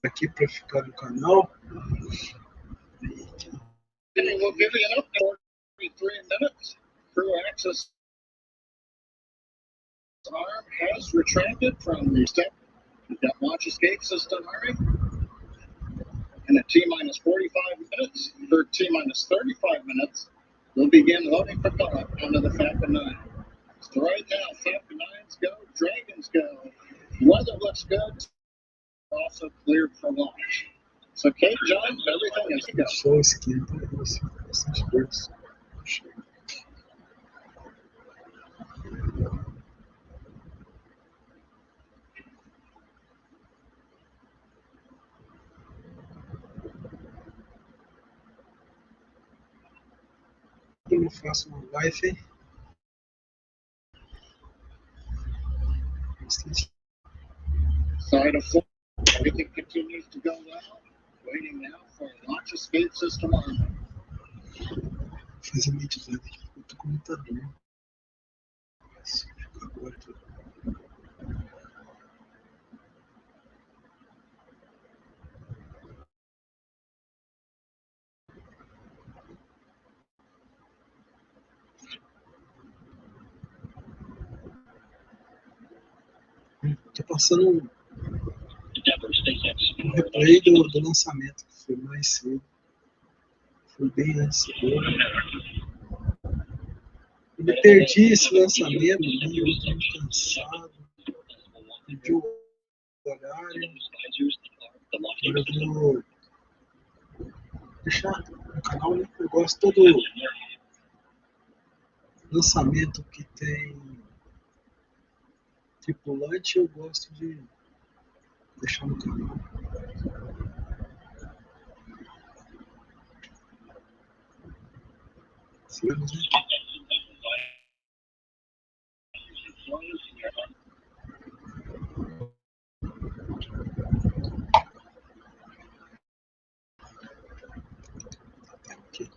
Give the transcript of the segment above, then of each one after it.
Aqui para ficar no canal. And we'll give you an update. 43 minutes. Crew access arm has retracted from the step. We've got launch escape system arming. And at T-minus 45 minutes, for T-minus 35 minutes, we'll begin loading propellant onto the Falcon 9. So right now, Falcon 9s go, Dragons go. Weather looks good. Also cleared for launch. So Cape John, everything is go. Só esquenta isso, bastante coisa. Eu não faço uma live. Side of four. Everything continues to go well. Waiting now for launch escape system arming. Fazer minha design aqui, eu tô com muita dor. Agora tudo. Tô passando um replay do lançamento, que foi mais cedo. Foi bem antes do gol. Eu me perdi esse lançamento, né? Eu tô muito cansado. Perdi o horário. Agora eu vou deixar no canal, né? Eu gosto todo lançamento que tem tripulante, eu gosto de deixar no canal. Sim, né? Aqui.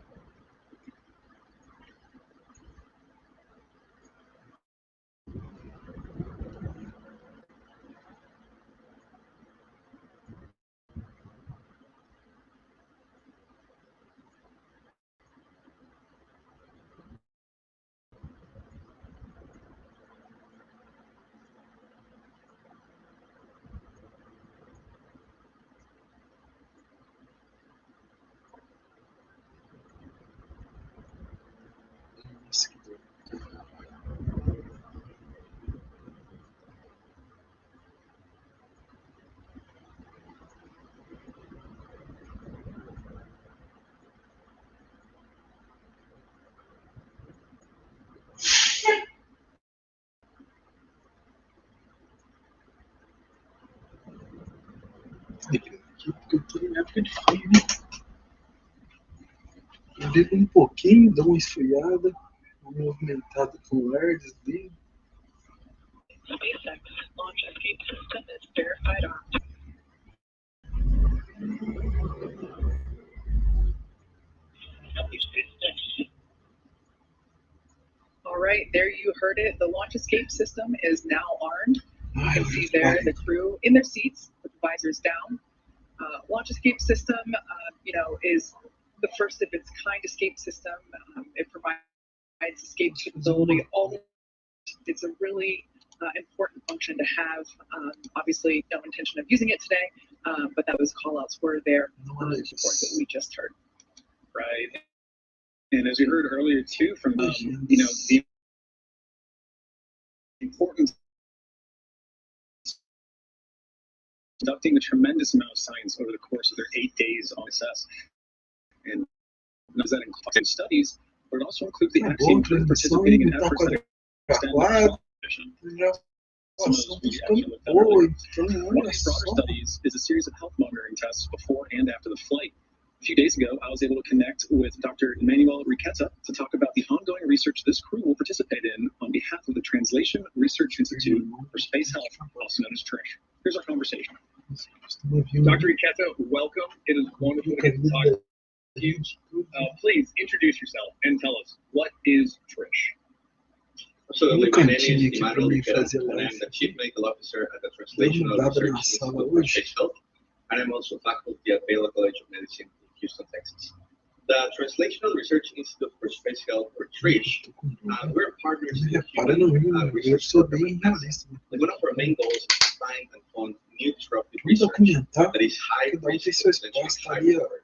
Nossa, que dor. Aqui, porque eu tô em época de frio, né? Bebo um pouquinho, dou uma esfriada, uma movimentada com o ar, desligo. SpaceX launch escape system is verified on. All right, there you heard it. The launch escape system is now armed. You can see there the crew in their seats with the visors down. Launch escape system, is the first of its kind escape system. It provides escape capability. It's a really important function to have. Obviously, no intention of using it today, but those call-outs were there to support that we just heard. Right. And as you heard earlier too, from the importance of conducting a tremendous amount of science over the course of their 8 days on ISS. And that includes studies, but it also includes the Axiom crew participating in efforts that extend the mission. Some of those we actually looked at earlier. One of these broader studies is a series of health monitoring tests before and after the flight. A few days ago, I was able to connect with Dr. Emmanuel Riqueta to talk about the ongoing research this crew will participate in on behalf of the Translation Research Institute for Space Health, also known as TRISH. Here's our conversation. Dr. Riqueta, welcome. It is wonderful to get to talk to you. Please introduce yourself and tell us, what is TRISH? Absolutely. My name is Emmanuel Riqueta, and I'm the Chief Medical Officer at the Translational Research Institute for Space Health, and I'm also faculty at Baylor College of Medicine in Houston, Texas. The Translational Research Institute for Space Health, or TRISH, we're partners in human research program. One of our main goals is to find and fund new disruptive research that is high risk and potentially high reward,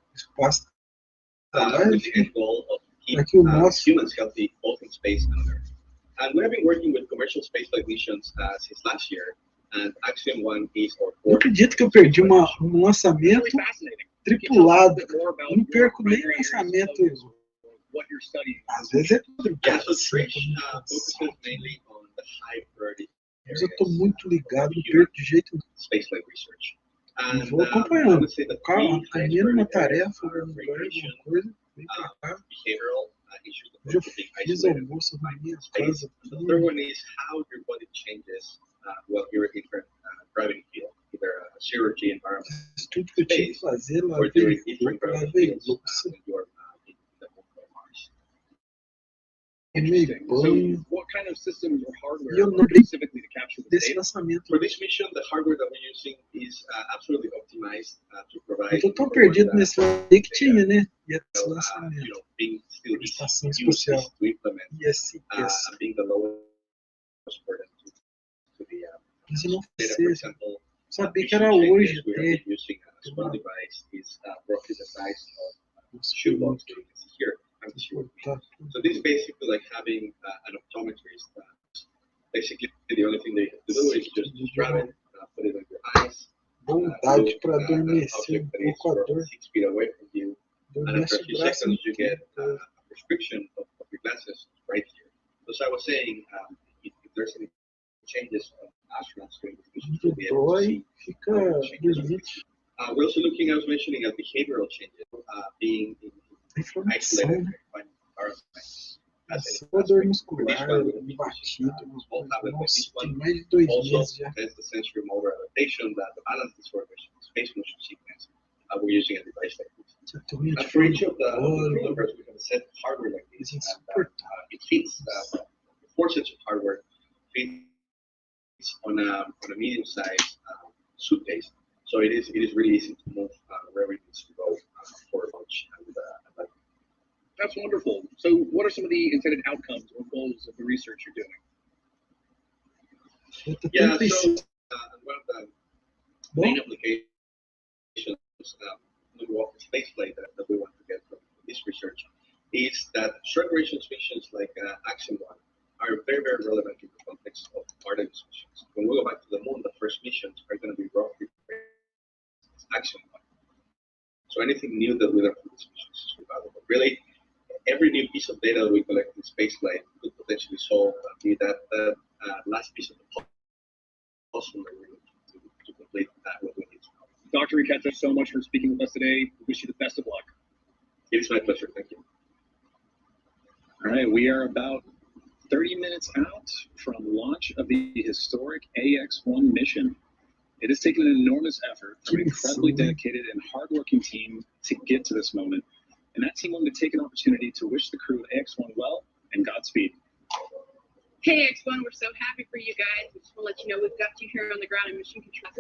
with the end goal of keeping humans healthy both in space and on Earth. And we have been working with commercial spaceflight missions since last year, and Axiom 1 is our Eu acredito que eu perdi um lançamento tripulado. Eu não perco nem lançamento. Às vezes é tudo. Yeah, so TRISH focuses mainly on the high priority Mas eu estou muito ligado, não perco de jeito nenhum. spaceflight research. And Vou acompanhando. would say the O cara three termina uma highest priority tarefa, areas are alguma radiation, coisa, vem pra cá. behavioral issues that Eu are being fiz isolated almoço na minha space. casa. The third one is how your body changes while you're in different gravity field, either a zero-G environment Fiz tudo que eu tinha que fazer, or lavei during different roupa, gravity lavei fields louça, when you're in the moon or Mars. tomei banho. So, what kind of systems or hardware E eu are lembrei specifically to capture the desse data? lançamento. For this mission, the hardware that we're using is absolutely optimized to provide. Eu tô tão perdido nesse lançamento que tinha, né? E esse you lançamento. know, being still easy Estação to use, espacial. easy to implement, ISS. and being the lowest burden to the Mas eu não data. For sei. example, Sabia que mission era hoje changes, we have até. been using a small device is roughly the size of shoebox that you can see here. And the shoebox. So this is basically like having an optometrist. Basically, the only thing they have to do is just grab it, put it on your eyes, Vontade look para at an adormecer object that is pouco a dor. roughly 6 feet away from you, and after Adormece a o few braço seconds you get inteiro. a prescription of your glasses right here. So as I was saying, if there's any changes of astronauts during this mission, you'll be able to Dói, see fica dormindo. we're also looking, I was mentioning, at behavioral changes, being in Inflamação, isolated né? confined environments. Só dor muscular, batido. Nossa, tem mais de 2 Also, meses já. there's the sensory motor adaptation, that the balance disorders, space motion sickness. We're using a device like this. Já tô meio And for each of the dor. crew members, we have a set of hardware like this. It's And, insuportável. it fits, the 4 sets of hardware fits on a medium-sized suitcase. So it is really easy to move wherever it needs to go for launch. And That's wonderful. So, what are some of the intended outcomes or goals of the research you're doing? Eu tô yeah, tão so pensando. one of the Bom, main applications of spaceflight that we want to get from this research is that short-duration missions like Axiom 1 are very, very relevant in the context of Artemis missions. When we go back to the moon, the first missions are going to be roughly Axiom 1. So anything new that we learn from these missions is valuable. Really, every new piece of data that we collect in spaceflight could potentially solve be that last piece of the puzzle that we need to complete what we need to know. Dr. Riqueta, so much for speaking with us today. We wish you the best of luck. It is my pleasure. Thank you. All right, we are about 30 minutes out from launch of the historic AX-1 mission. It has taken an enormous effort from an incredibly dedicated and hardworking team to get to this moment. And that team wanted to take an opportunity to wish the crew of AX-1 well and Godspeed. Hey, AX-1, we're so happy for you guys. We just want to let you know we've got you here on the ground in mission control.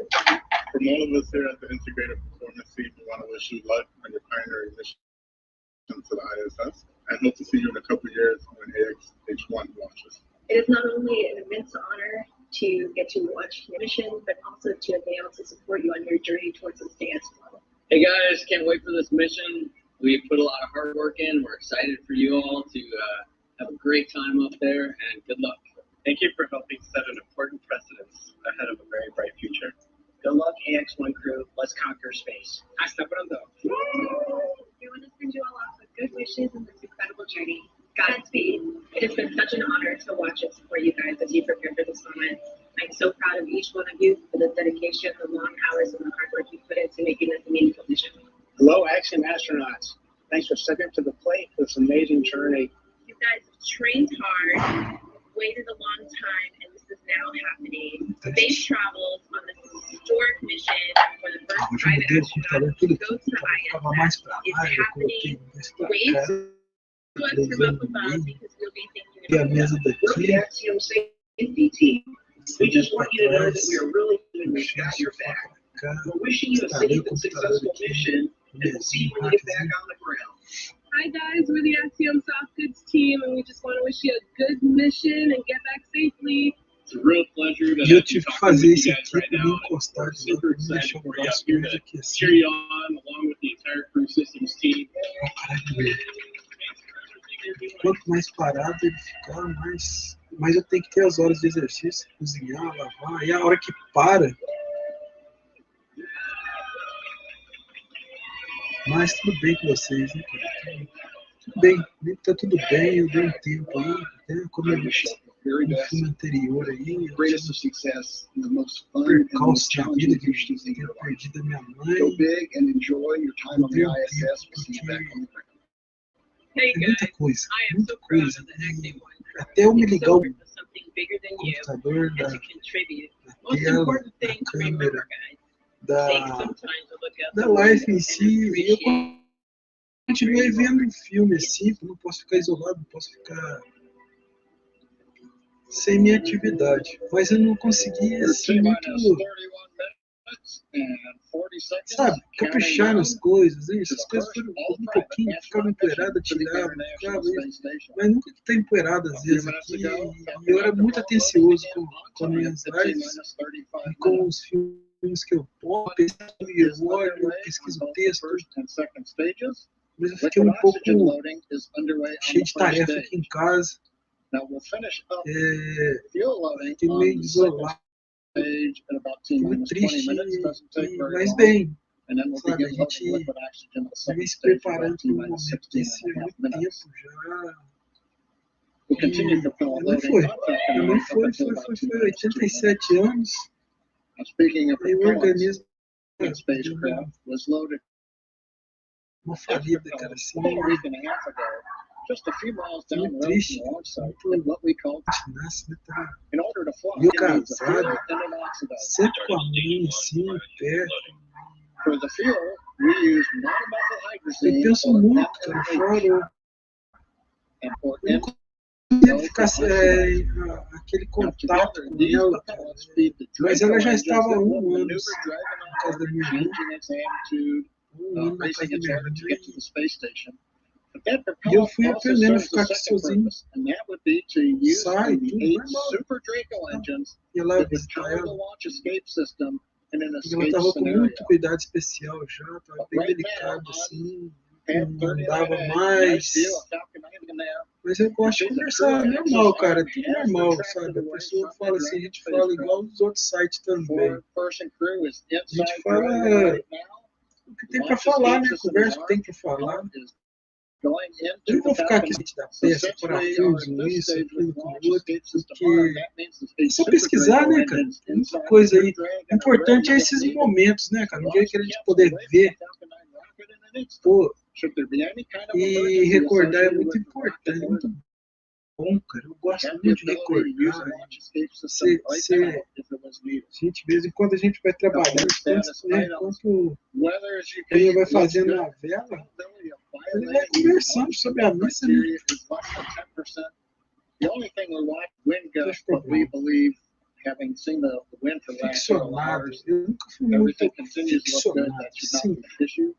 From all of us here at the Integrated Performance Team, we want to wish you luck on your pioneering mission to the ISS. I hope to see you in a couple of years when AX-1 launches. It is not only an immense honor to get to watch your mission, but also to be able to support you on your journey towards this day as well. Hey guys, can't wait for this mission. We put a lot of hard work in. We're excited for you all to have a great time up there, and good luck. Thank you for helping set an important precedence ahead of a very bright future. Good luck, AX-1 crew. Let's conquer space. Hasta pronto. We want to send you all off with good wishes in this incredible journey. Godspeed. It has been such an honor to watch and support you guys as you prepare for this moment. I'm so proud of each one of you for the dedication, the long hours, and the hard work you put into making this a meaningful mission. Hello, Axiom astronauts. Thanks for stepping up to the plate for this amazing journey. You guys have trained hard, waited a long time, and this is now happening. Space travels on this historic mission for the first private astronaut to go to the ISS. It's happening. Wait. Let's come up above because we'll be thinking about We're the Axiom safety team. We just want you to know that we are really doing this got your back. We're wishing you a safe and successful mission, and we'll see you when you get back on the ground. Hi guys, we're the Axiom Soft Goods team, and we just want to wish you a good mission and get back safely. It's a real pleasure to eu tive que fazer isso aqui para me encostar de novo, para deixar o braço grande aqui assim. cheer you on along with the entire crew systems team. Quanto mais parado ele ficar, mais eu tenho que ter as horas de exercício, cozinhar, lavar, e a hora que para. Mas tudo bem com vocês, né, cara? Tudo bem, tá tudo bem, eu dei um tempo aí, né? Como eu disse no filme anterior aí, Greatest of success, the most fun and percalço most da challenging vida de missions in ter your life. perdido a minha mãe. Go big and enjoy your time on the Eu dei um ISS. tempo We'll see you porque back on the ground. Hey é guys, muita coisa, I am muita so proud coisa. of the Axiom 1 crew. Até eu me It's ligar so o for something bigger than you computador, and to contribute. da Most tela, important da thing to câmera, remember, guys, take da some time to look out da the live window em and si. Eu appreciate continuei vendo um filme assim, não posso ficar isolado, não posso ficar sem minha atividade. Mas eu não consegui assim muito, sabe, caprichar nas coisas, hein? Essas coisas foram um pouquinho, ficava empoeirada, tirava, ficava isso. Mas nunca que tá empoeirada às vezes aqui. E eu era muito atencioso com minhas lives e com os filmes que eu posto, eu olho, eu pesquiso o texto. Mas eu fiquei um pouco cheio de tarefa aqui em casa. Fiquei meio isolado, muito triste, mas bem, sabe, a gente vem se preparando para um momento desse há muito tempo já. Minha mãe foi 87 anos, e o organismo uma falida, cara, assim, muito triste, muito nasce, né, tá? E eu casado, sempre com a mãe, assim, perto. Eu penso muito, cara, fora. Eu não conseguia ficar aquele contato com ela, cara, mas ela já estava há 1 ano na casa da minha irmã. 1 ano na casa da minha irmã. E eu fui aprendendo a ficar aqui sozinho. Sai, tudo normal. E lá visitar ela. E ela estava com muito cuidado especial já, estava bem delicado assim, não andava mais. Mas eu gosto de conversar normal, cara, tudo normal, sabe? A pessoa fala assim, a gente fala igual nos outros sites também. A gente fala o que tem para falar, né? Conversa o que tem para falar. Eu não vou ficar aqui da peça, parafuso, isso, aquilo, com o outro, porque é só pesquisar, né, cara? Tem muita coisa aí. O importante é esses momentos, né, cara? Um dia que a gente poder ver, pô, e recordar é muito importante, muito bom, cara. Eu gosto Have the muito de ability to use recordar. the launch escape system right now if it was needed. Gente, de vez em quando a gente vai trabalhando, enquanto Whether as you ele can vai looks fazendo good, a vela, probability of ele vai violating conversando sobre a missa, né? criteria is less than 10%. The only thing we want wind gusts, but we believe, having seen the wind for the last several Ficcionado. hours, Eu nunca fui muito everything continues to look good. ficcionado. That should not Sim. be an issue.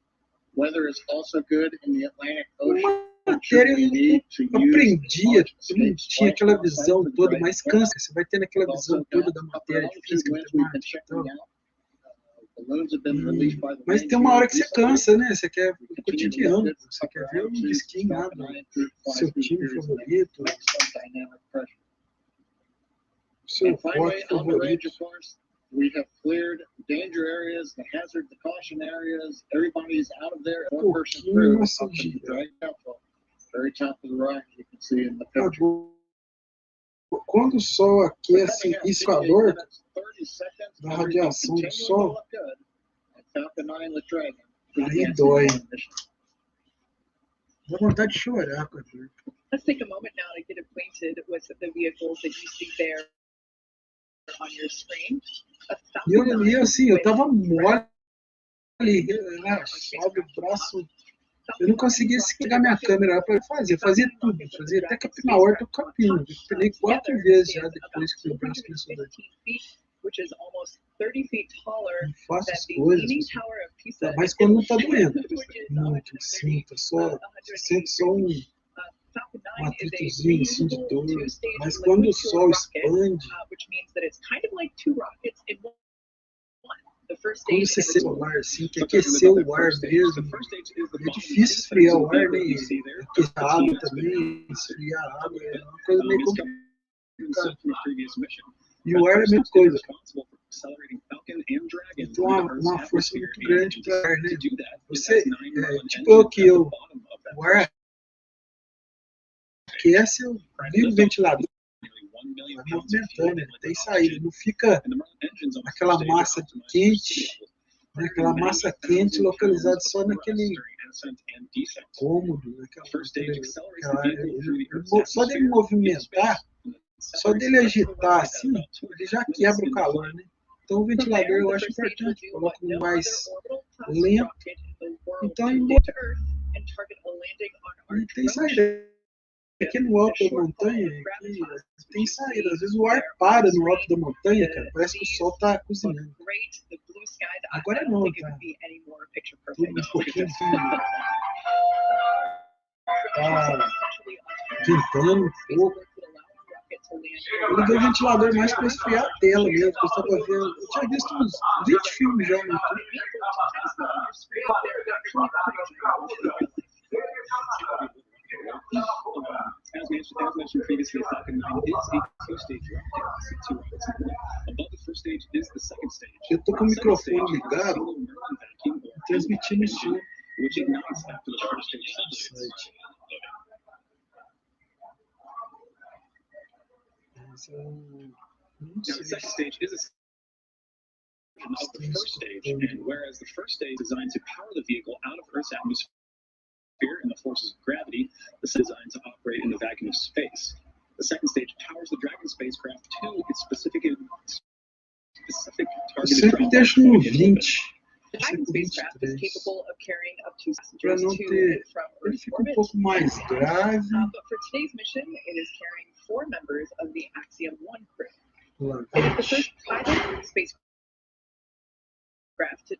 Weather is also good in the Atlantic Ocean. Matéria eu aprendia, eu não tinha aquela visão toda, mas cansa. Você vai tendo aquela visão toda da matéria de física, matemática e tal. Mas tem uma hora que você cansa, né? Você quer o cotidiano, você quer ver um disquinho lá do seu time favorito, seu forte favorito. We have cleared danger areas, the hazard, the caution areas. Everybody's out of there. One person through up in the drag outflow. Very top of the rock, you can see in the picture. Quando o sol aquece esse calor da radiação do sol, aí dói. Dá vontade de chorar, cara. Let's take a moment now to get acquainted with the vehicles that you see there on your screen. E eu assim, eu tava mole, relaxado, o braço. Eu não conseguia pegar minha câmera para fazer. Fazia tudo. Fazia até capinar a horta, eu capino. Eu capinei 4 vezes já depois que o braço começou a doer. Não faço as coisas. Mas quando não tá doendo. Muito, assim, você sente só um atritozinho assim de dor. Mas quando o sol expande, quando você sente o ar assim, que aqueceu o ar mesmo, é difícil esfriar o ar, né? Aquecer a água também, esfriar a água, é uma coisa meio complicada. E o ar é a mesma coisa. Então uma força muito grande para o ar, né? Você, tipo o ar aquece, eu ligo o ventilador, vai movimentando, ele tem saída, não fica aquela massa quente, né, aquela massa quente localizada só naquele cômodo, só dele movimentar, só dele agitar assim, ele já quebra o calor, né? Então o ventilador eu acho importante, coloca um mais lento, então ele tem saída. Aqui no alto da montanha, aqui, tem saída. Às vezes o ar para no alto da montanha, cara. Parece que o sol tá cozinhando. Agora não, tá? Tudo um pouquinho tá ventando um pouco. Eu liguei o ventilador mais para esfriar a tela mesmo, que eu estava vendo. Eu tinha visto uns 20 filmes já no YouTube. As mentioned previously, Falcon 9 is a two-stage rocket. Above the first stage is the second stage. Eu tô com o microfone ligado, transmitindo o som. Which ignites after the first stage. Now, the second stage is a of the first stage, and whereas the first stage is designed to power the vehicle out of Earth's atmosphere and the forces of gravity, this is designed to operate in the vacuum of space. The second stage powers the Dragon spacecraft to its specific targeted sempre deixo no 20. The Dragon spacecraft is capable of carrying up to Para passengers não to ter, and from ele Earth fica um orbit. pouco mais grave. But for today's mission, it is carrying 4 members of the Axiom 1 crew. Lá, It is the first private spacecraft to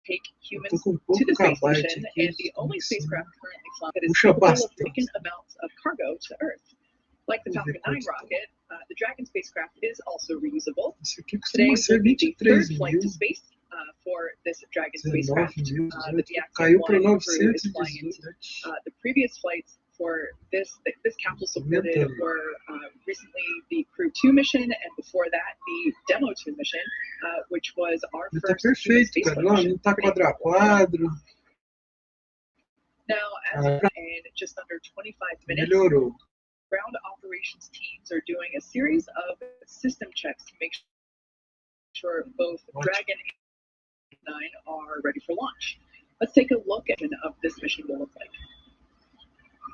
take humans tô com um to pouco the space cabate station aqui. and the only spacecraft currently flying that is Puxa capable of bastante. taking amounts of cargo to Earth. Like the Falcon 9 rocket, the Dragon spacecraft is also reusable. Isso aqui Today costuma ser will be the third 23 flight mil, to space for this Dragon 19 spacecraft mil, that the caiu Axiom para 1 crew is flying into. 918. The previous flights for this capsule supported were recently the Crew 2 mission, and before that the Demo 2 mission, which was our Ele tá first human perfeito, cara. spaceflight Não, mission. não tá Pretty quadro a cool. quadro. Now, as in just under 25 minutes, Melhorou. ground operations teams are doing a series of system checks to make sure both Dragon and 9 are ready for launch. Let's take a look at what this mission will look like.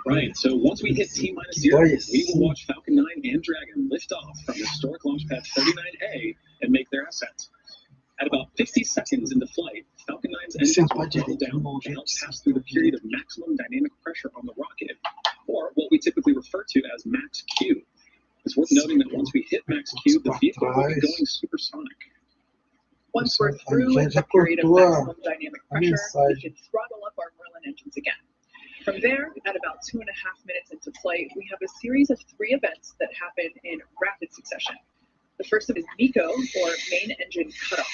Right, so once we hit T-minus 0, we will watch Falcon 9 and Dragon lift off from historic launch pad 39A and make their ascent. At about 50 seconds into flight, Falcon 9's engines will throttle down to help pass through the period of maximum dynamic pressure on the rocket, or what we typically refer to as max Q. It's worth noting that once we hit max Q, the vehicle will be going supersonic. Once we're through the period of maximum dynamic pressure, we can throttle up our Merlin engines again. From there, at about 2.5 minutes into flight, we have a series of 3 events that happen in rapid succession. The first is MECO, or main engine cutoff.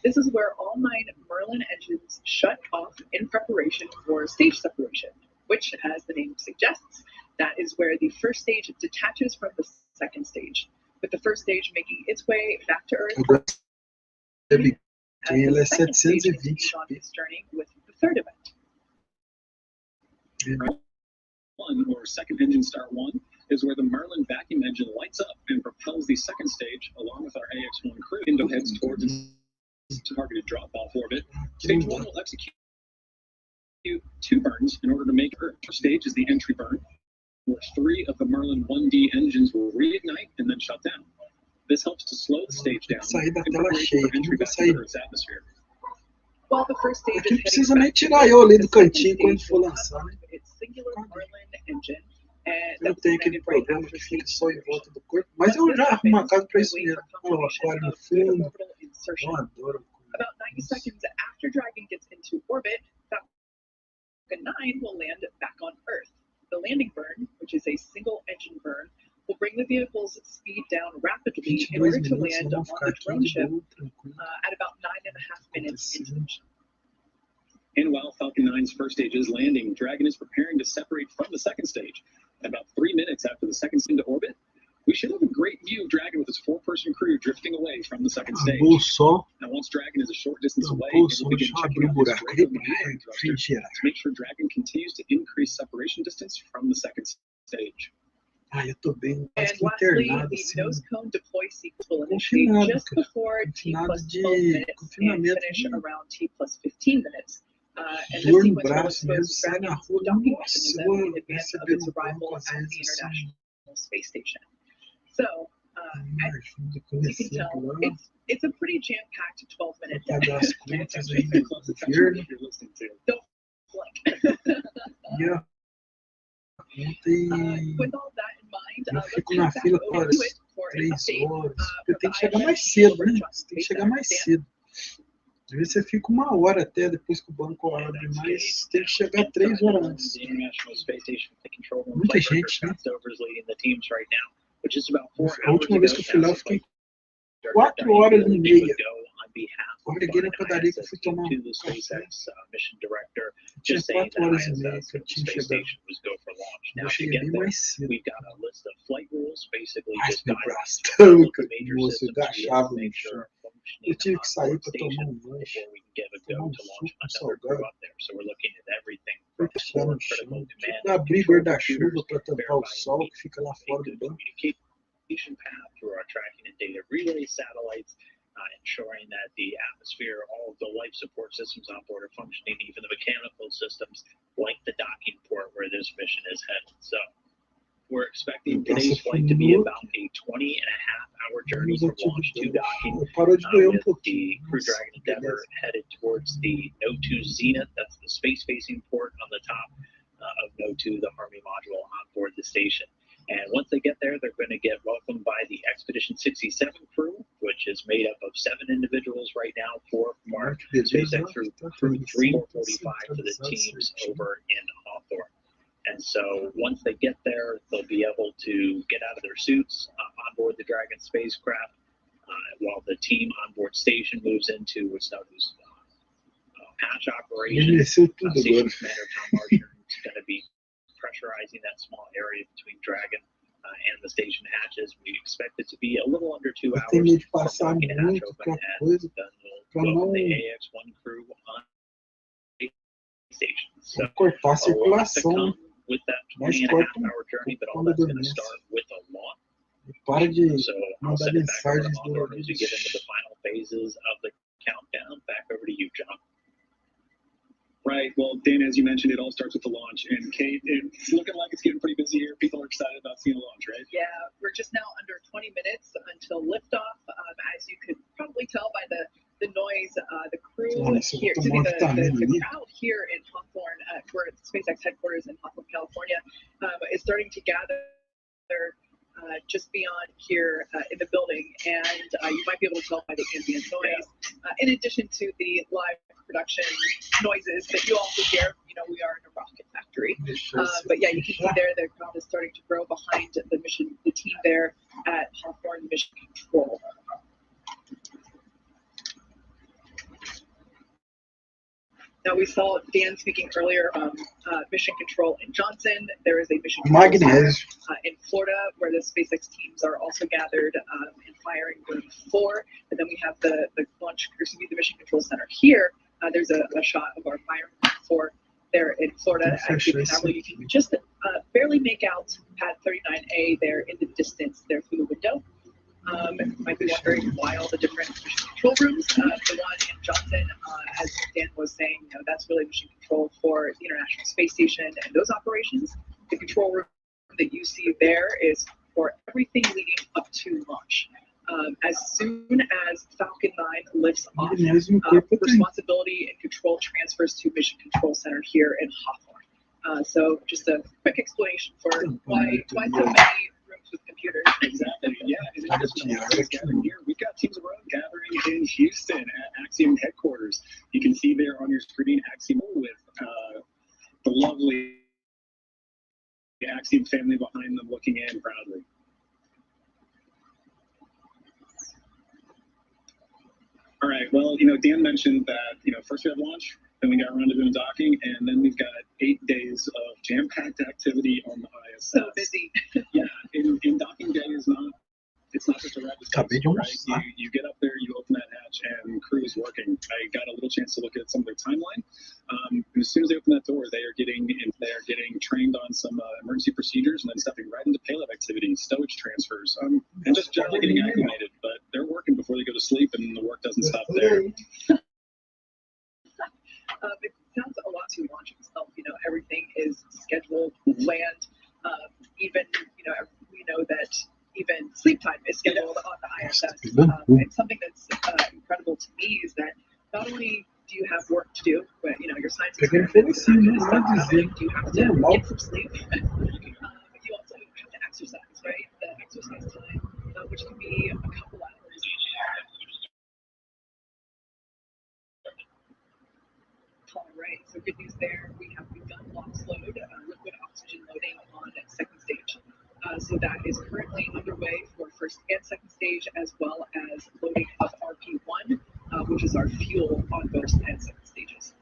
This is where all 9 Merlin engines shut off in preparation for stage separation, which, as the name suggests, that is where the first stage detaches from the second stage, with the first stage making its way back to Earth. And the second stage continues on its journey with the third event. One, or second engine start 1, is where the Merlin vacuum engine lights up and propels the second stage along with our AX-1 crew into heads towards its targeted drop-off orbit. Stage 1 will execute 2 burns in order to make Earth. First stage is the entry burn, where 3 of the Merlin 1D engines will reignite and then shut down. This helps to slow the stage down in preparation for entry back into Earth's atmosphere. While the first stage Aqui não is precisa heading nem back to tirar Earth, eu ali the do second cantinho quando stage for will lançar, né? cut off its singular Merlin engine, and Eu that's tenho aquele landed right problema after que fica stage só em separation. volta do corpo, mas eu Once já this arrumo uma happens, casa pra we isso wait mesmo. for Olha o confirmation aquário no of good fundo. orbital insertion. Eu adoro. About 90 seconds after Dragon gets into orbit, Falcon 9 will land back on Earth. The landing burn, which is a single engine burn, will bring the vehicle's speed down rapidly in order to land on the drone ship at about 9.5 minutes into mission. And while Falcon 9's first stage is landing, Dragon is preparing to separate from the second stage. About 3 minutes after the second stage into orbit, we should have a great view of Dragon with his 4-person crew drifting away from the second stage. Now, once Dragon is a short distance away, it will begin checking out his rotor maneuvering thruster to make sure Dragon continues to increase separation distance from the second stage. And lastly, the nose cone deploy sequence will initiate just before T plus 12 minutes and finish around T plus 15 minutes. And this sequence will expose Dragon's docking mechanism in advance of its arrival at the International Space Station. So, as you can tell, it's a pretty jam-packed 12 minutes. Don't blink. Yeah. With all that in mind, Eu let's fico head na back fila over por to it for an 3 update horas. from Porque tem que chegar ISS mais cedo, over né? at Você tem que Space chegar mais Center. cedo. Às vezes você fica 1 hora até depois que o banco abre, mas tem que chegar 3 horas antes. Muita gente, né? A última vez que eu fui lá, eu fiquei 4 horas e meia. Eu peguei na padaria que eu fui tomar um café. Tinha 4 horas e meia que eu tinha chegado. Eu cheguei bem mais cedo. Ai, meu braço tão carinhoso, eu agachava no chão. Eu tive que sair para tomar um lanche, tomar um suco, um salgado. Foi chegar no chão, tive que abrir guarda-chuva para tampar o sol que fica lá fora do banco. Path through our tracking and data relay satellites, ensuring that the atmosphere, all of the life support systems on board are functioning, even the mechanical systems like the docking port where this mission is headed. So we're expecting today's flight to be about a 20.5-hour journey from launch to docking, with the Crew Dragon Endeavour headed towards the No-2 Zenith. That's the space-facing port on the top of No-2, the Harmony module on board the station. And once they get there, they're going to get welcomed by the Expedition 67 crew, which is made up of 7 individuals right now, 4 from our SpaceX crew 3 or 45 for the teams over in Hawthorne. And so once they get there, they'll be able to get out of their suits on board the Dragon spacecraft, while the team on board station moves into what's known as patch operations. Station Commander Tom Marshall is going to be pressurizing that small area between Dragon and the station hatches. We expect it to be a little under 2 hours from blocking a hatch open, and then we'll welcome the AX-1 crew on the station. So a lot to come with that 20.5-hour journey, but all that's going to start with a launch. So I'll send it back over to Hawthorne as we get into the final phases of the countdown. Back over to you, John. Right. Well, Dan, as you mentioned, it all starts with the launch. And Kate, it's looking like it's getting pretty busy here. People are excited about seeing the launch, right? Yeah, we're just now under 20 minutes until liftoff. As you could probably tell by the noise, the crew here, the crowd here in Hawthorne, we're at SpaceX headquarters in Hawthorne, California, is starting to gather just beyond here in the building, and you might be able to tell by the ambient noise. In addition to the live production noises that you also hear, you know, we are in a rocket factory. But yeah, you can see there the crowd is starting to grow behind the team there at Hawthorne Mission Control. Now, we saw Dan speaking earlier on Mission Control in Johnson. There is a Mission Control Center in Florida where the SpaceX teams are also gathered in firing room 4. And then we have the Mission Control Center here. There's a shot of our firing room 4 there in Florida. As you can just barely make out pad 39A there in the distance there through the window. You might be wondering why all the different mission control rooms. The one in Johnson, as Dan was saying, you know, that's really mission control for the International Space Station and those operations. The control room that you see there is for everything leading up to launch. As soon as Falcon 9 lifts off, responsibility and control transfers to Mission Control Center here in Hawthorne. So just a quick explanation for why so many rooms with computers. Exactly. Yeah. And here, we've got teams of our own gathering in Houston at Axiom headquarters. You can see there on your screen Axiom with the lovely Axiom family behind them looking in proudly. All right. Well, you know, Dan mentioned that, you know, first we have launch, then we got around to doing docking, and then we've got 8 days of jam-packed activity on the ISS. So busy. Yeah. In docking day is not. It's not just a rapid space, right? You get up there, you open that hatch, and crew is working. I got a little chance to look at some of their timeline. And as soon as they open that door, they are getting trained on some emergency procedures, and then stepping right into payload activities, stowage transfers, and just generally getting acclimated. But they're working before they go to sleep, and the work doesn't stop there. It sounds a lot to launch itself. You know, everything is scheduled, planned. Even, you know, we know that even sleep time is scheduled on the ISS. And something that's incredible to me is that not only do you have work to do, but you know your scientists do you have to get some sleep, but you also have to exercise, right? The exercise time, which can be a couple hours. All right, so good news there. We have begun LOX load, liquid oxygen loading on second stage. So that is currently underway for first and second stage, as well as loading of RP1, which is our fuel on first and second stages.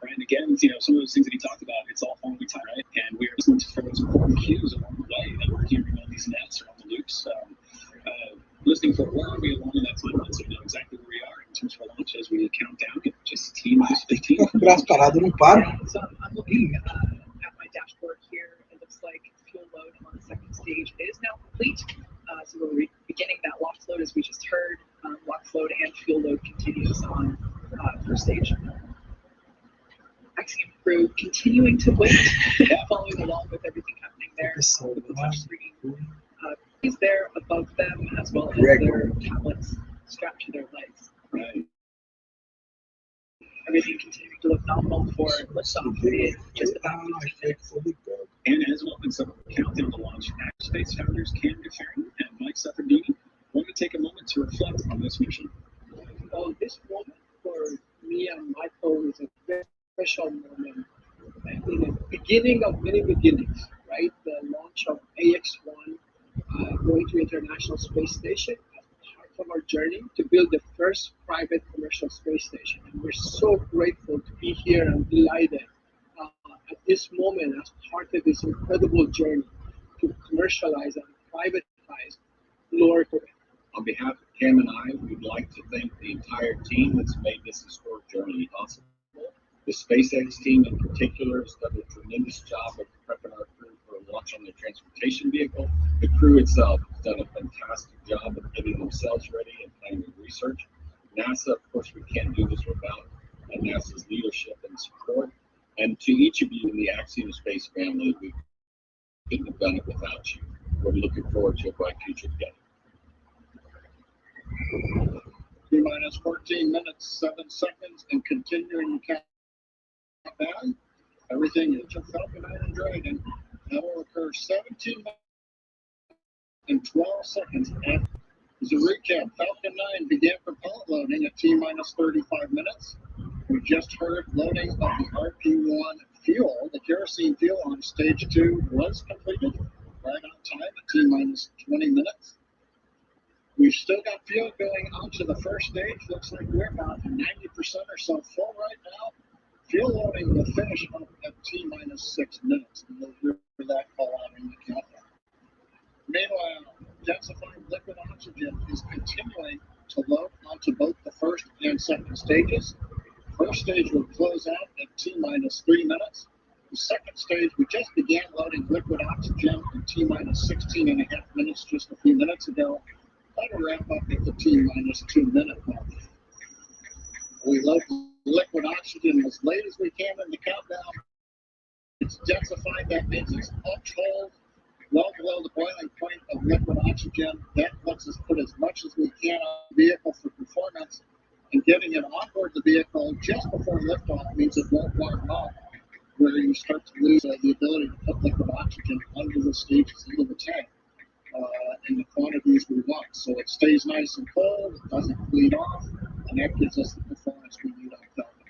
Right, and again, you know, some of those things that he talked about, it's all following time, right? And we are listening for those important cues along the way that we're hearing on these nets or on the loops. Listening for where are we along in that timeline, so we know exactly where we are in terms of our launch as we count down. Just T-minus 15. So I'm looking at my dashboard here. It looks like fuel load on the second stage is now complete. So we're beginning that LOX load as we just heard. LOX load and fuel load continues on first stage. Axiom crew continuing to wait, following along with everything happening there. The touch screen is there above them, as well as their tablets strapped to their legs. Right. Everything continuing to look nominal for liftoff in just about 15 minutes. And as well as some countdown to launch, Space founders Cam Gaffarian and Mike Safardini want to take a moment to reflect on this mission. Well, this moment for me and Michael is a very special moment in the beginning of many beginnings, right? The launch of AX-1 going to International Space Station as part of our journey to build the first private commercial space station. And we're so grateful to be here and delighted at this moment as part of this incredible journey to commercialize and privatize lower Earth. On behalf of Cam and I, we'd like to thank the entire team that's made this historic journey possible. The SpaceX team in particular has done a tremendous job of prepping our crew for a launch on their transportation vehicle. The crew itself has done a fantastic job of getting themselves ready and planning research. NASA, of course, we can't do this without NASA's leadership and support. And to each of you in the Axiom Space family, we couldn't have done it without you. We're looking forward to a bright future together. T-minus 14 minutes, 7 seconds, and continuing to count down. Everything is a Falcon 9 and Dragon. That will occur 17 minutes and 12 seconds after. As a recap, Falcon 9 began propellant loading at T-minus 35 minutes. We just heard loading of the RP-1 fuel. The kerosene fuel on stage 2 was completed right on time at T-minus 20 minutes. We've still got fuel going onto the first stage. Looks like we're about 90% or so full right now. Fuel loading will finish up at T-minus 6 minutes, and we'll hear that call out in the countdown. Meanwhile, densifying liquid oxygen is continuing to load onto both the first and second stages. First stage will close out at T-minus 3 minutes. The second stage, we just began loading liquid oxygen at T-minus 16 and a half minutes just a few minutes ago. That'll wrap up at the T-minus 2 minute mark. We load liquid oxygen as late as we can in the countdown. It's densified, that means it's up-cold, well below the boiling point of liquid oxygen. That lets us put as much as we can on the vehicle for performance, and getting it on board the vehicle just before liftoff means it won't warm up, where you start to lose the ability to put liquid oxygen under the stages into the tank in the quantities we want. So it stays nice and cold, it doesn't bleed off, and that gives us the performance we need on Falcon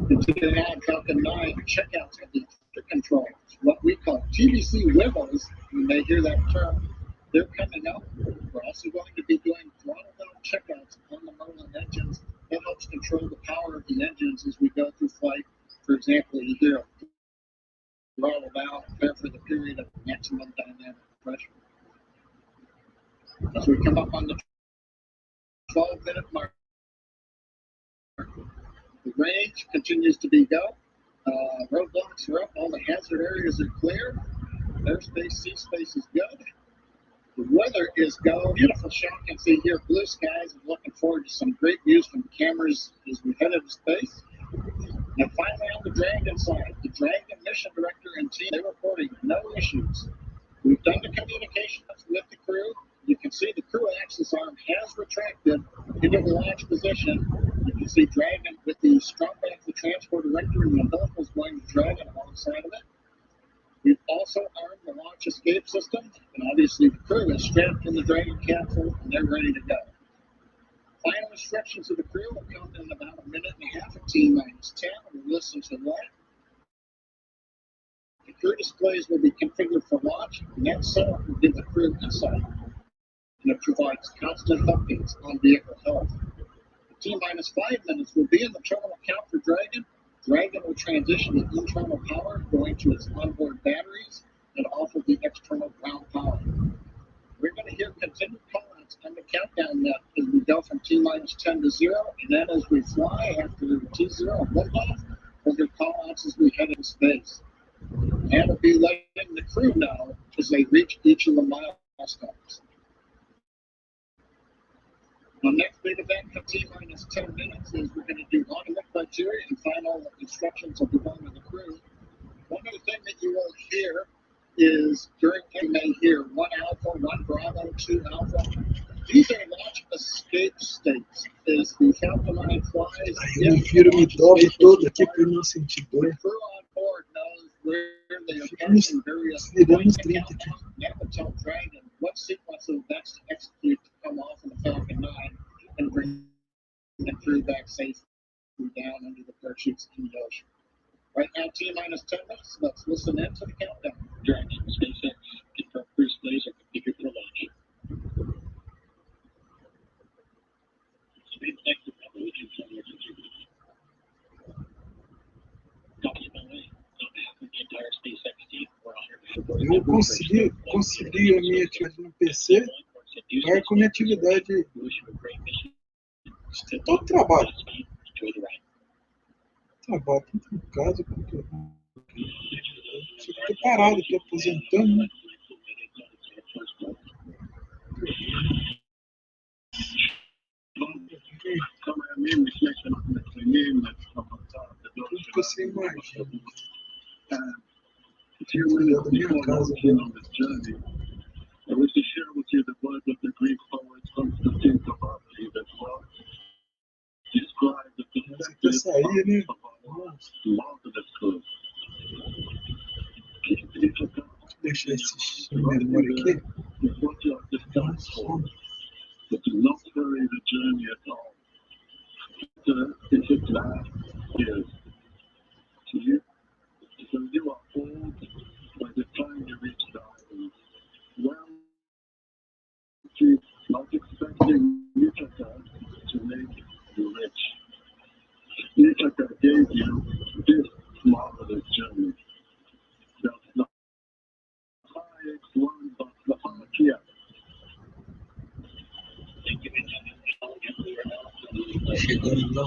9. Continuing on Falcon 9, checkouts of the controls, what we call TBC wibbles. You may hear that term. They're coming up. We're also going to be doing throttle valve checkouts on the Merlin engines. That helps control the power of the engines as we go through flight. For example, you hear a throttle valve there for the period of maximum dynamic pressure. As we come up on the 12-minute mark, the range continues to be go. Roadblocks are up. All the hazard areas are clear. Airspace, sea space is good. The weather is go. Beautiful shot. You can see here blue skies. I'm looking forward to some great views from the cameras as we head into space. Now finally on the Dragon side, the Dragon mission director and team, they're reporting no issues. We've done the communications with the crew. You can see the crew axis arm has retracted into the launch position. You can see Dragon with the strong back, the transport director, and the umbilicals going to Dragon alongside of it. We've also armed the launch escape system, and obviously the crew is strapped in the Dragon capsule, and they're ready to go. Final instructions of the crew will come in about a minute and a half at T-minus 10. We'll listen to that. The crew displays will be configured for launch, and that setup will give the crew insight, and it provides constant updates on vehicle health. The T-minus 5 minutes will be in the terminal count for Dragon. Dragon will transition to internal power, going to its onboard batteries, and off of the external ground power. We're going to hear continued call-outs on the countdown net as we go from T-minus 10 to 0, and then as we fly after T0 liftoff, we'll hear call-outs as we head into space. And we'll be letting the crew know as they reach each of the milestones. The next big event for T-minus 10 minutes is we're going to do automatic criteria and final instructions of the one of the crew. One other thing that you will hear is during you may hear 1 Alpha, 1 Bravo, 2 Alpha. These are launch escape states. As the Falcon 9 flies, eu viro-me dobre todo aqui para não sentir dor. The crew on board knows where they are passing various points in the countdown. That will tell Dragon what sequence of events to execute to come off of the Falcon 9 and bring the crew back safely down under the parachutes in the ocean. Right now, T-minus 10 minutes. Let's listen in to the countdown. Dragon, SpaceX, confirm cruise displays are configured for launch. SpaceX is evolution copy of my way. On behalf of the entire SpaceX team, we're honored. Eu consegui a minha atividade no PC, a conectividade de todo trabalho. Trabalho tanto em casa quanto estou parado, estou aposentando, né? imagino. Here we are before launching on this journey. I wish to share with you the words of the Greek poet Constantine Cavafis that well describes the perspective of our marvelous coast. Deixa esse memória aqui. What you have just done for, but do not hurry the journey at all. If it lasts years to you, because you are old by the time you reach the island. Well, not expecting Ithaca to make you rich. Ithaca gave you this marvelous journey. That's the highest one, but the Hakia. Chegando lá.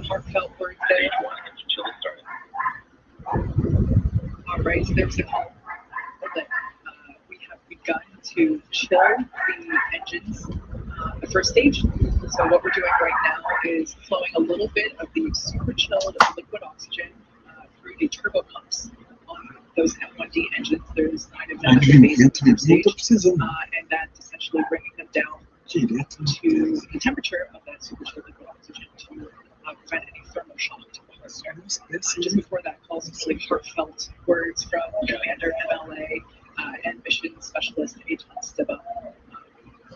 Heartfelt words there. All right, so there's a call that we have begun to chill the engines, the first stage. So what we're doing right now is flowing a little bit of the super chilled liquid oxygen through the turbo pumps on those M1D engines. There's 9 of them at the base of the first stage, and that's essentially bringing them down to the temperature of that super chilled liquid oxygen to prevent any thermal shock to the harvester. Just before that, calls some really heartfelt words from Commander MLA and Mission Specialist Eitan Stiba.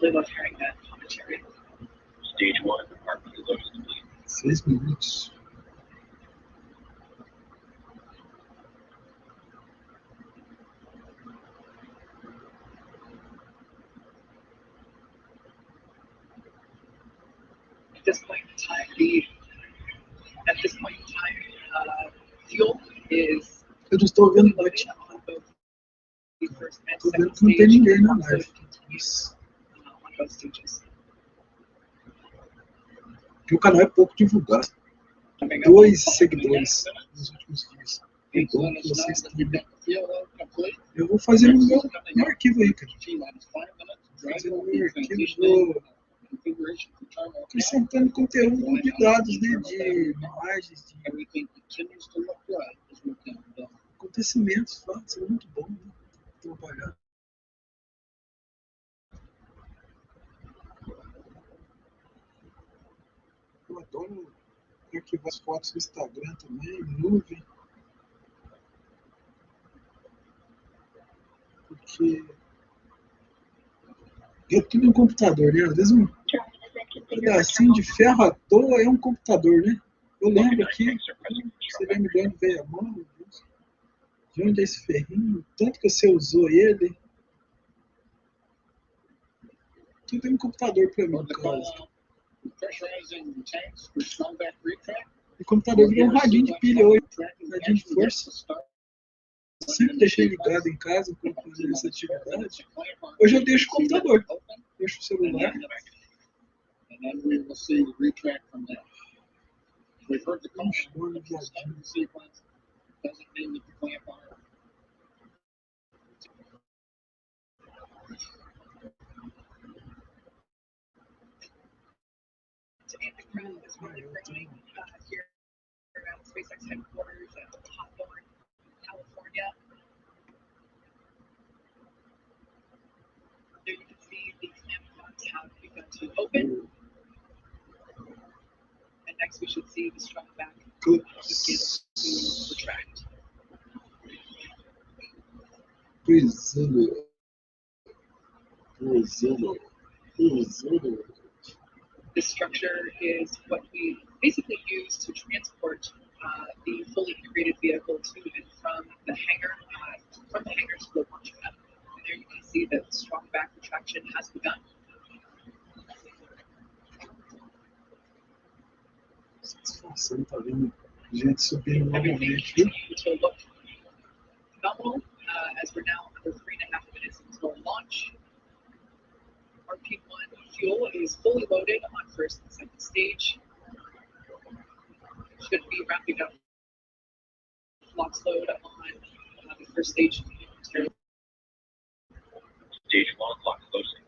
Really love hearing that commentary. Stage 1, Department is complete. 6 minutos. At this point in time, fuel is. Eu já estou vendo loaded on both the first and Tô vendo second que não tem stage. ninguém na Also live. continues on both stages. Porque o canal é pouco divulgado. 2 seguidores nos últimos dias. É bom que vocês tenham. Eu vou fazer no meu arquivo aí, cara. Vou fazer no meu arquivo, vou acrescentando conteúdo de dados, né, de imagens, de acontecimentos, fatos. É muito bom, né, trabalhar. Eu adoro arquivar as fotos no Instagram também, nuvem. Porque é tudo no computador, né? Às vezes um pedacinho de ferro à toa é um computador, né? Eu lembro aqui, você vai me dando veio a mão, de onde é esse ferrinho, tanto que você usou ele. Tudo é um computador para mim, no caso. O computador virou um radinho de pilha hoje, radinho de força. Sempre deixei ligado em casa para fazer essa atividade. Hoje eu deixo o computador, deixo o celular. We've heard the call starting sequence. Doesn't mean that the clamp on it. And the crowd is really growing here around SpaceX headquarters at Hawthorne, California. There you can see the clamp pods have begun to open. And next we should see the strong back begin to retract. This structure is what we basically use to transport the fully integrated vehicle to and from the hangar to the launch pad. And there you can see that the strong back retraction has begun. Everything continues to look phenomenal as we're now under 3.5 minutes until launch. RP1 fuel is fully loaded on first and second stage. Should be wrapping up LOX load on the first stage. Stage 1, LOX loading.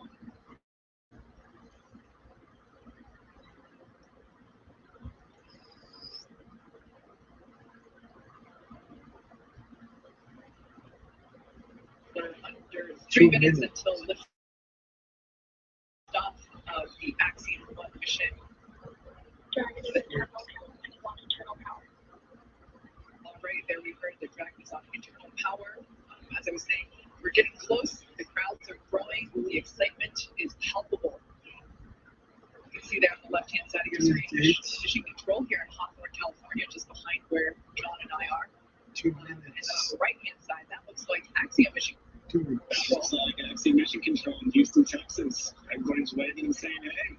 We're under 3 minutes until lift off of the Axiom 1 mission. Alright, there we heard the Dragon is on internal power. As I was saying, we're getting close. The crowds are growing. The excitement is palpable. You can see there on the left-hand side of your screen, mission control here in Hawthorne, California, just behind where John and I are. 2 minutes. And then on the right-hand side, that looks like Axiom mission. That looks like Axiom mission control in Houston, Texas. Everybody's waving and saying, hey.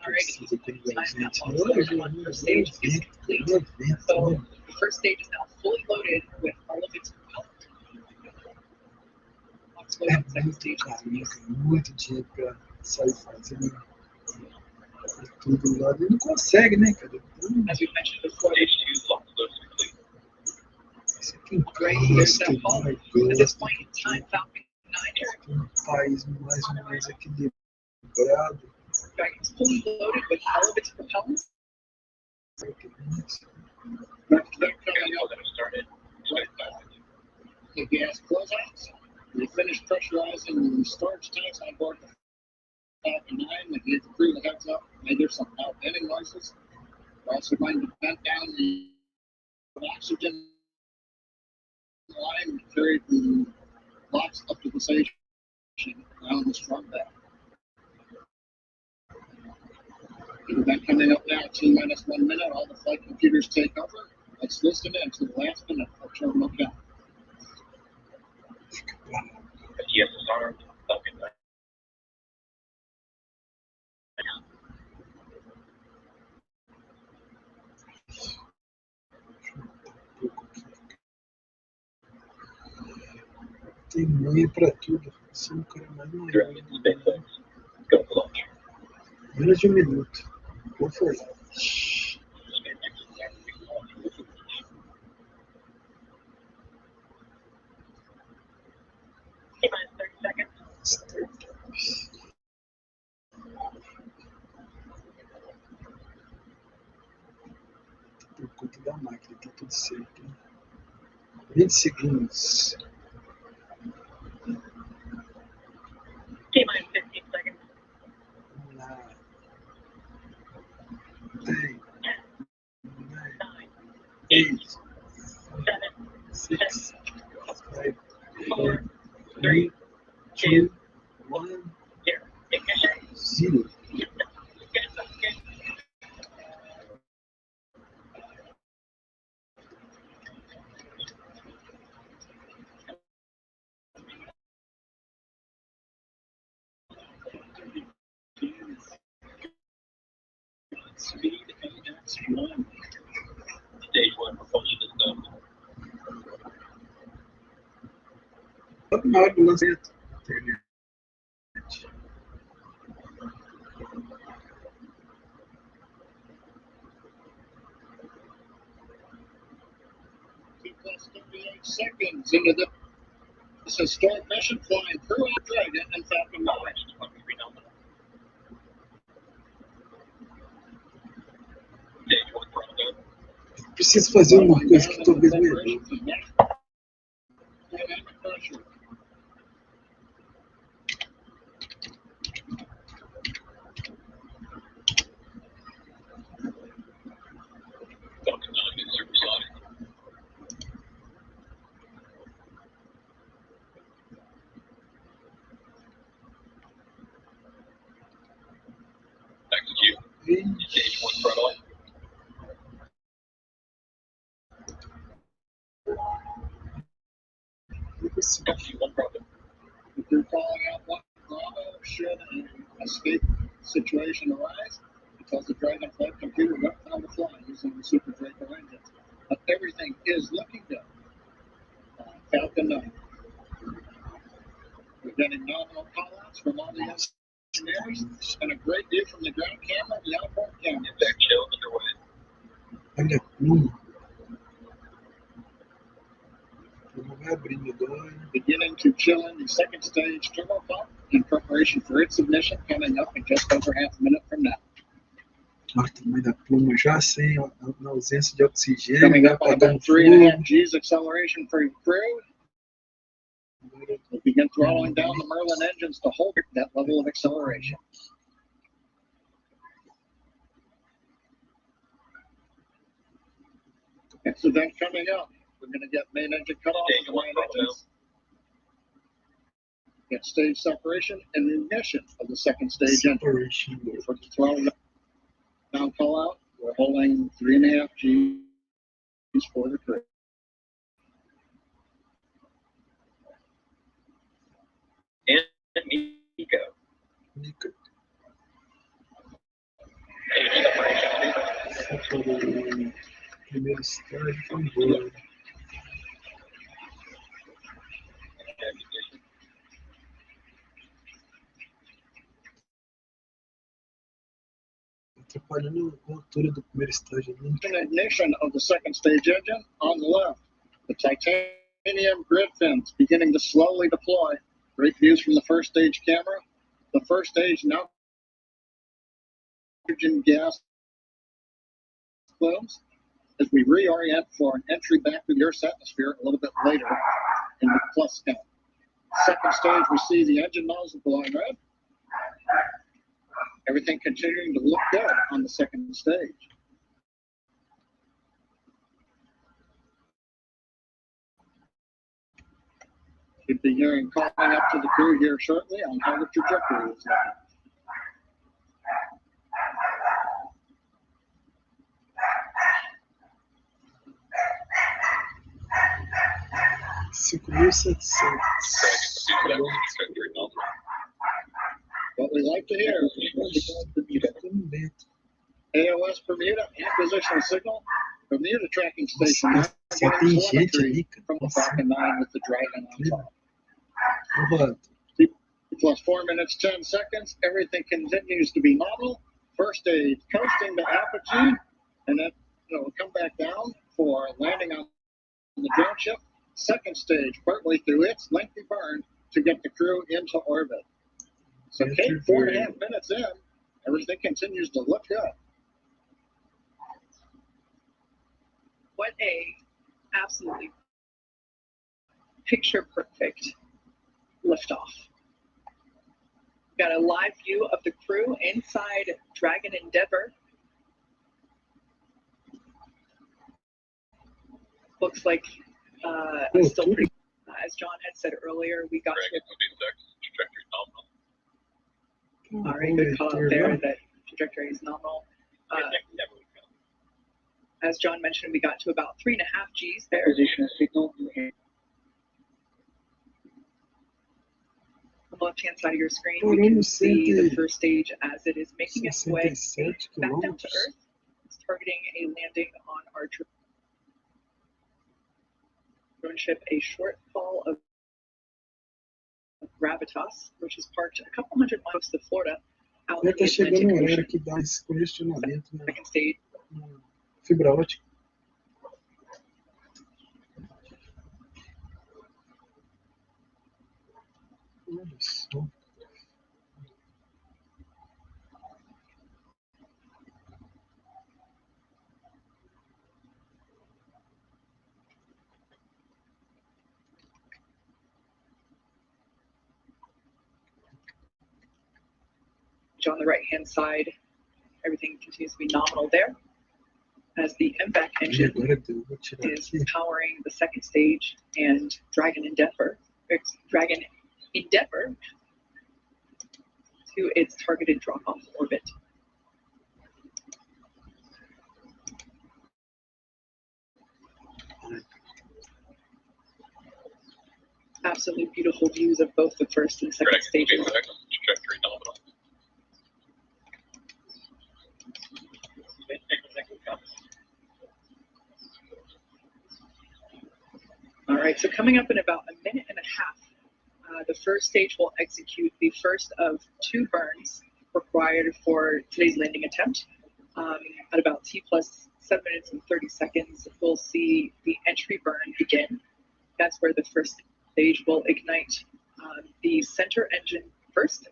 All right, time that first stage is complete. So the first stage is now fully loaded with all of its propellant. LOX load on second stage. Muito dinheiro pra sair fazendo tudo lá. Ele não consegue, né, cara? As we mentioned before, Stage 2, LOX loading complete. Isso aqui é right, there's that fall. At this point in time, Falcon 9 um país mais ou menos equilibrado. Dragon's fully loaded with all of its propellants. The gas closeouts. We finished pressurizing the storage tanks on board the Falcon 9. They gave the crew the heads up. Made there some venting noises. We're also going to vent down the oxygen line and carry the LOX up to the station around the strong back. Event coming up now, T-minus 1 minute. All the flight computers take over. Let's listen in to the last minute of terminal count. Yes, armed. Falcon 9. Tem manha pra tudo. Você é um cara mais maior. Go for launch. Menos de 1 minuto. Por favor. T-minus 30 seconds. Por conta da máquina, tá tudo certo. 20 segundos. T-minus 15 seconds. Vamos lá. 10, 9, 8, 7, 6, 5, 4, 3, 2, 1, 0. Speed AX1. Stage 1 propulsion is done. Na hora do lançamento. Plus 38 seconds into this historic mission, flying through our Dragon and Falcon 9. Preciso fazer uma coisa que talvez me ajude. If you're calling out one Bravo, should an escape situation arise, it tells the Dragonflight computer what time to fly using the Super Draco engines. But everything is looking good. Falcon 9. We're getting nominal callouts from all the engineers and a great view from the ground camera, the outboard camera. Back chill underway. Olha a pluma. Vai abrindo agora. Beginning to chill in the second stage turbopump in preparation for its ignition coming up in just over half a minute from now. Olha o tamanho da pluma já sem na ausência de oxigênio. Coming up on about 3.5 G's acceleration for your crew. We'll begin throttling down the Merlin engines to hold that level of acceleration. Next event coming up. We're going to get main engine cut off of the main engines. Get stage separation and ignition of the second stage engine. For the throttle down call out, we're holding 3.5 G's for the crew. And Nico. Primeiro estágio foi embora. Atrapalhando a altura do primeiro estágio. Ignition of the second stage engine on the left. The titanium grid fins beginning to slowly deploy. Great views from the first stage camera. The first stage now hydrogen gas plumes as we reorient for an entry back to the Earth's atmosphere a little bit later in the plus count. Second stage, we see the engine nozzle glowing red. Everything continuing to look good on the second stage. Should be hearing calling up to the crew here shortly on how the trajectory is looking. 5.700. What we like to hear AOS Bermuda acquisition signal. Bermuda tracking station now getting telemetry from the Falcon 9 with the Dragon on top. Plus 4 minutes 10 seconds. Everything continues to be nominal. First stage coasting to apogee, and then we'll come back down for landing on the drone ship. Second stage, partway through its lengthy burn to get the crew into orbit. So, Kate, 4.5 minutes in, everything continues to look good. What a absolutely picture perfect liftoff. Got a live view of the crew inside Dragon Endeavor. Looks like still pretty. As John had said earlier, we got to. All right, good call out there. That trajectory is nominal. As John mentioned, we got to about 3.5 G's there. Position signal. On the left-hand side of your screen, we can see the first stage as it is making its way back down to Earth. It's targeting a landing on our drone ship, a short fall of Gravitas, which is parked a couple hundred miles to Florida, out in Já the está chegando Atlantic o horário Ocean. que dá esse congestionamento na Second stage. fibra ótica. Olha só. On the right-hand side, everything continues to be nominal there, as the MVAC engine is powering the second stage and Dragon Endeavor to its targeted drop-off orbit. Absolutely beautiful views of both the first and second stages. Trajectory nominal. All right, so coming up in about a minute and a half, the first stage will execute the first of 2 burns required for today's landing attempt. At about T plus 7 minutes and 30 seconds, we'll see the entry burn begin. That's where the first stage will ignite the center engine first,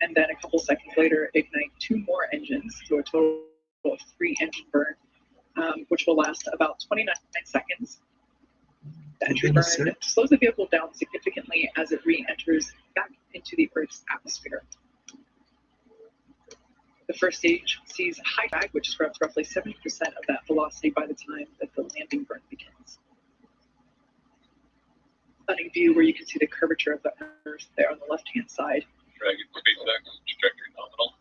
and then a couple seconds later, ignite 2 more engines, so a total of 3 engine burn, which will last about 29 seconds. The entry burn slows the vehicle down significantly as it re-enters back into the Earth's atmosphere. The first stage sees high drag, which scrubs roughly 70% of that velocity by the time that the landing burn begins. Stunning view where you can see the curvature of the Earth there on the left-hand side. Dragon SpaceX trajectory nominal.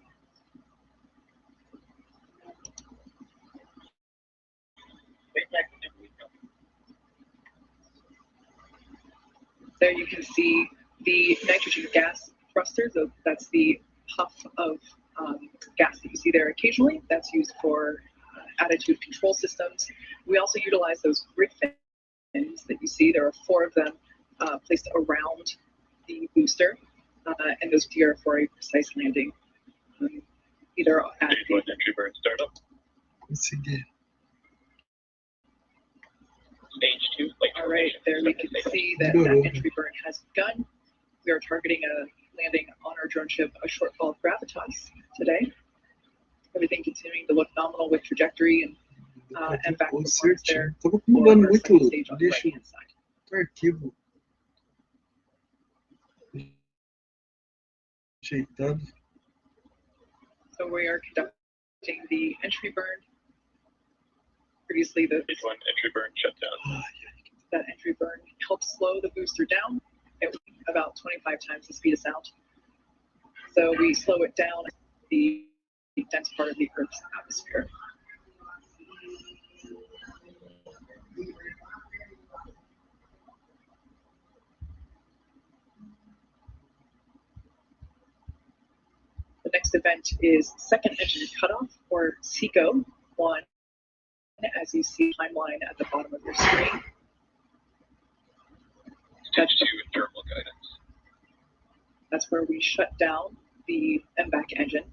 There you can see the nitrogen gas thruster. So that's the puff of gas that you see there occasionally. That's used for attitude control systems. We also utilize those grid fins that you see. There are 4 of them placed around the booster, and those gear for a precise landing. Either at Stage 1 entry burn startup. Consegui. Stage 2. All right, there we can see that that entry burn has begun. We are targeting a landing on our drone ship, a shortfall of Gravitas today. Everything continuing to look nominal with trajectory and back performance there. Estava acumulando muito Stage on the lixo right-hand side. no arquivo. Ajeitado. So we are conducting the entry burn. Previously, Stage 1 entry burn shut down. That entry burn helps slow the booster down at about 25 times the speed of sound. So we slow it down at the dense part of the Earth's atmosphere. The next event is second engine cutoff, or SECO 1, as you see timeline at the bottom of your screen. Stage 2 thermal guidance. That's where we shut down the MVAC engine,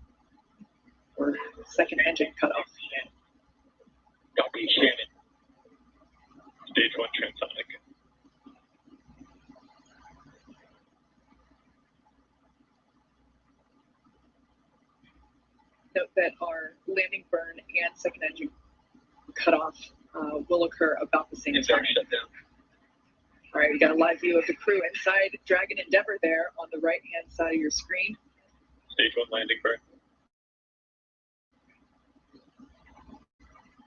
or second engine cutoff. Copy, Shannon. Stage 1 transonic. Note that our landing burn and second engine cutoff will occur about the same time. Shut down. All right, we got a live view of the crew inside Dragon Endeavor there on the right-hand side of your screen. Stage 1 landing burn.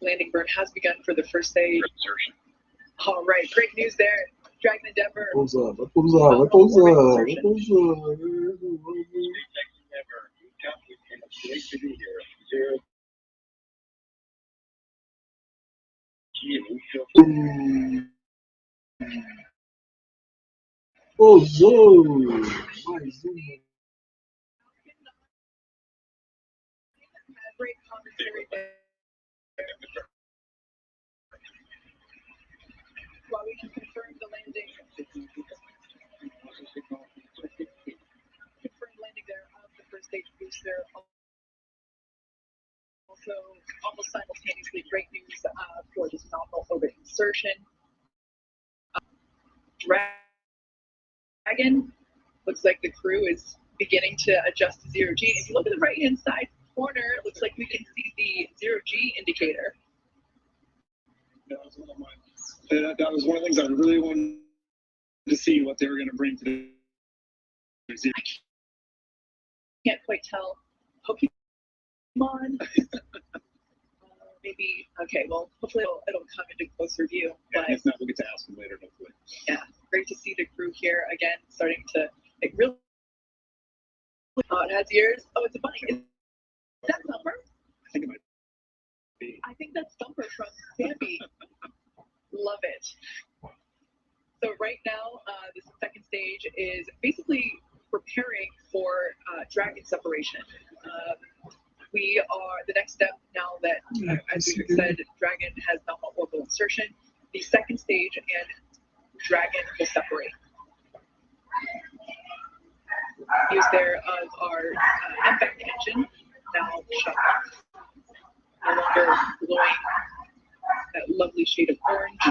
Landing burn has begun for the first stage. Insertion. All right, great news there. Dragon Endeavor. Vai pousar, vai pousar, vai pousar. Pousou! Mais uma. Great commentary there. While we can confirm the landing. Confirmed landing there of the first stage booster. Also, almost simultaneously, great news for this nominal orbit insertion. Dragon looks like the crew is beginning to adjust to zero G. If you look at the right-hand side corner, it looks like we can see the zero G indicator. That was one of that was one of the things I really wanted to see what they were going to bring to the. I can't quite tell. Pokemon. Maybe. Okay. Well, hopefully it'll come into closer view. But if not, we'll get to ask them later. Hopefully. Yeah. Great to see the crew here again, starting to really. Oh, it has ears. Oh, it's a bunny. Is that Thumper? I think it might be. I think that's Thumper from Bambi. Love it. So right now, the second stage is basically preparing for dragon separation. We are the next step now that, as we said, dragon has nominal orbital insertion. The second stage and dragon will separate. Use there of our MVAC engine now shut off. No longer glowing that lovely shade of orange.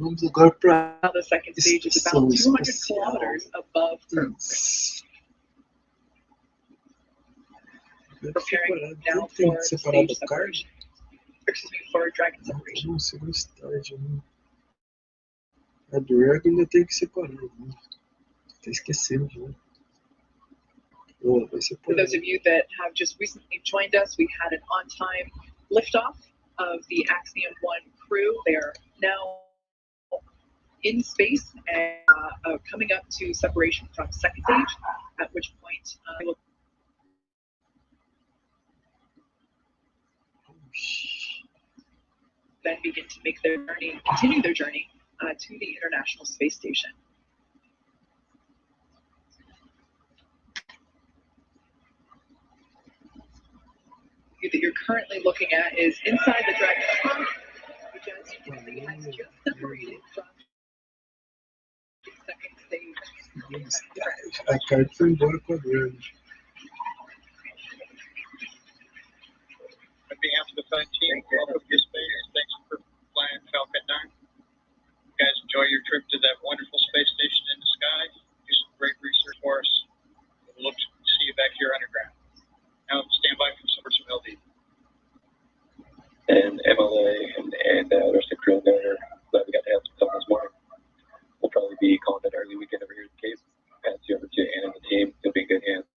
Vamos agora para Now the second stage is about 200 kilometers above Earth. Preparing now for stage separation. Excuse me, for dragon separation. No segundo estágio, né? A Dragon ainda tem que separar, né? Tá esquecendo já. Oh, vai separar. For those of you that have just recently joined us, we had an on-time liftoff of the Axiom 1 crew. They are now in space and coming up to separation from second stage, at which point they will then begin to make their journey, continue their journey to the International Space Station. The view that you're currently looking at is inside the Dragon cockpit, which as you can see has just separated from the second stage. A carta foi embora com a Dragon. On behalf of the flight team, welcome to space. Thanks for flying Falcon 9. You guys enjoy your trip to that wonderful space station in the sky. Do some great research for us. We'll look to see you back here underground. Now stand by for some LD. And MLA and the rest of the crew there, glad we got to have some fun this morning. We'll probably be calling it early weekend over here at the Cape. Pass you over to Ann and the team. You'll be in good hands.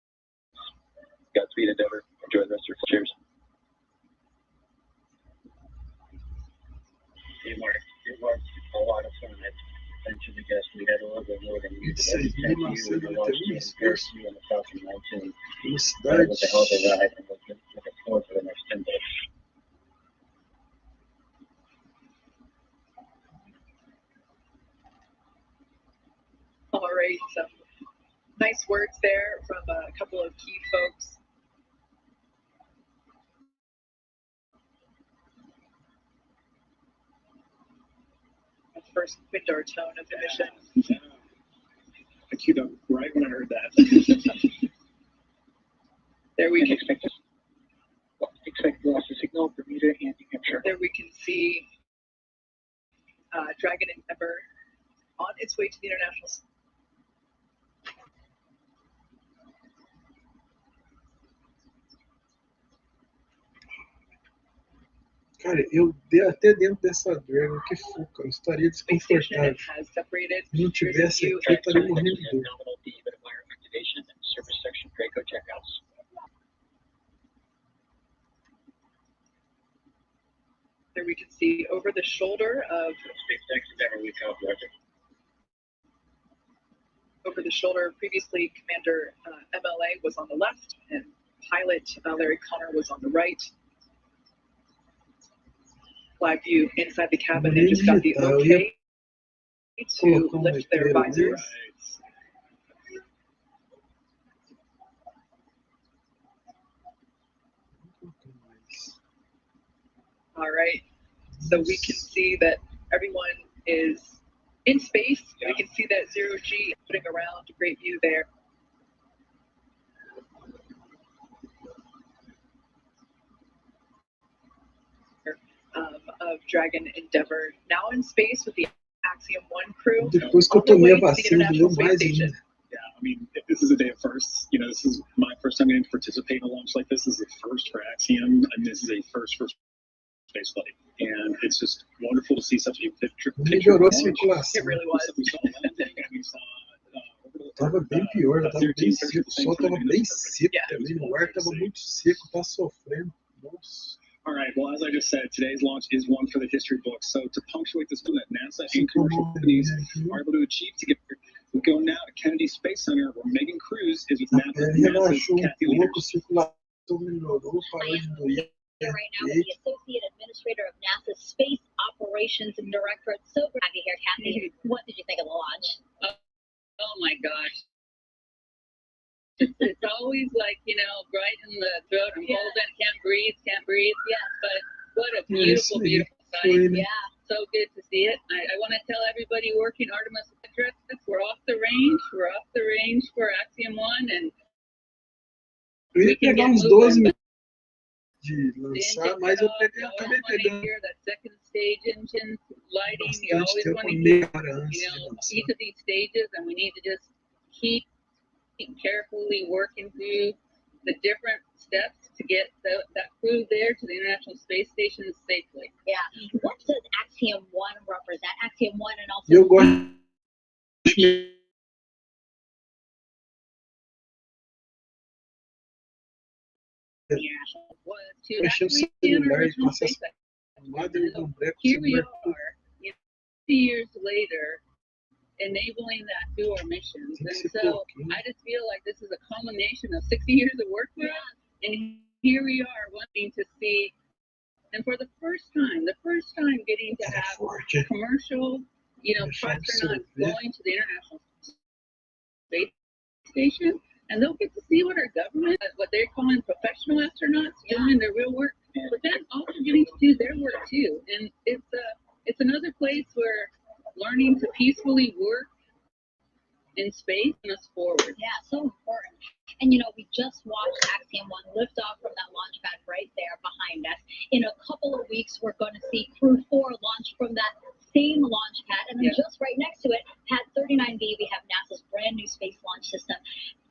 Godspeed, Endeavor. Enjoy the rest of your cheers. It was a lot of fun. I eventually guess we had a little bit more than usual. Isso aí, We lost you and first you on the Falcon 19. Velocidade. It was a hell of a ride and looking forward to the next 10 days. All right, some nice words there from a couple of key folks. The first window tone of the mission. I queued up right when I heard that. There we can expect loss of signal for Bermuda and New Hampshire. There we can see Dragon Endeavor on its way to the International. Cara, até dentro dessa Dragon, que fuca, eu estaria desconfortável. Se não tivesse aqui, eu estaria morrendo de dor. There we can see over the shoulder of previously Commander MLA was on the left and pilot Larry Connor was on the right. Flag view inside the cabin and just got the okay to lift their visors. All right, so we can see that everyone is in space. We can see that 0G putting around, great view there. Of Dragon Endeavour, now in space with the Axiom 1 crew. Depois que eu tomei a vacina, doeu mais ainda. Yeah, I mean, this is a day of firsts. You know, this is my first time getting to participate in a launch like this. This is a first for Axiom, and this is a first for space flight. And it's just wonderful to see such a picture. Melhorou a circulação. It really was. We saw Tava bem pior, tava bem seco, o sol tava bem seco também, o ar tava muito seco, tá sofrendo. Nossa. All right, well, as I just said, today's launch is one for the history books. So to punctuate this moment, NASA and commercial companies are able to achieve together. We go now to Kennedy Space Center, where Megan Cruz is with NASA's Kathy Leaders. Right now with the Associate Administrator of NASA's Space Operations Directorate. So glad to be here, Kathy. What did you think of the launch? Oh my gosh. It's always like, you know, right in the throat and hold it, can't breathe. Yeah, but what a beautiful, beautiful sight. Yeah, so good to see it. I want to tell everybody working Artemis Electric, we're off the range. We're off the range for Axiom 1, and we can pegar uns 12 minutos de lançar, mas eu acabei pegando that second stage engine lighting. You bastante always tempo, want to meia keep, hora antes you de know, lançar. each of these stages, and we need to just keep carefully working through the different steps to get that crew there to the International Space Station safely. Yeah. What does Axiom 1 represent? Axiom 1 and also... Eu gosto was to mexer o actually celular e international passar space essa tomada e um breco Here we celular. are, 50 years later, enabling that through our missions. And so I just feel like this is a culmination of 60 years of work for us. And here we are wanting to see, and for the first time getting to have commercial, you know, astronauts going to the International Space Station. And they'll get to see what our government, what they're calling professional astronauts, doing their real work, but then also getting to do their work too. And it's another place where learning to peacefully work in space and us forward. Yeah, so important. And you know, we just watched Axiom 1 lift off from that launch pad right there behind us. In a couple of weeks, we're going to see Crew 4 launch from that same launch pad. And then just right next to it, Pad 39B, we have NASA's brand new space launch system.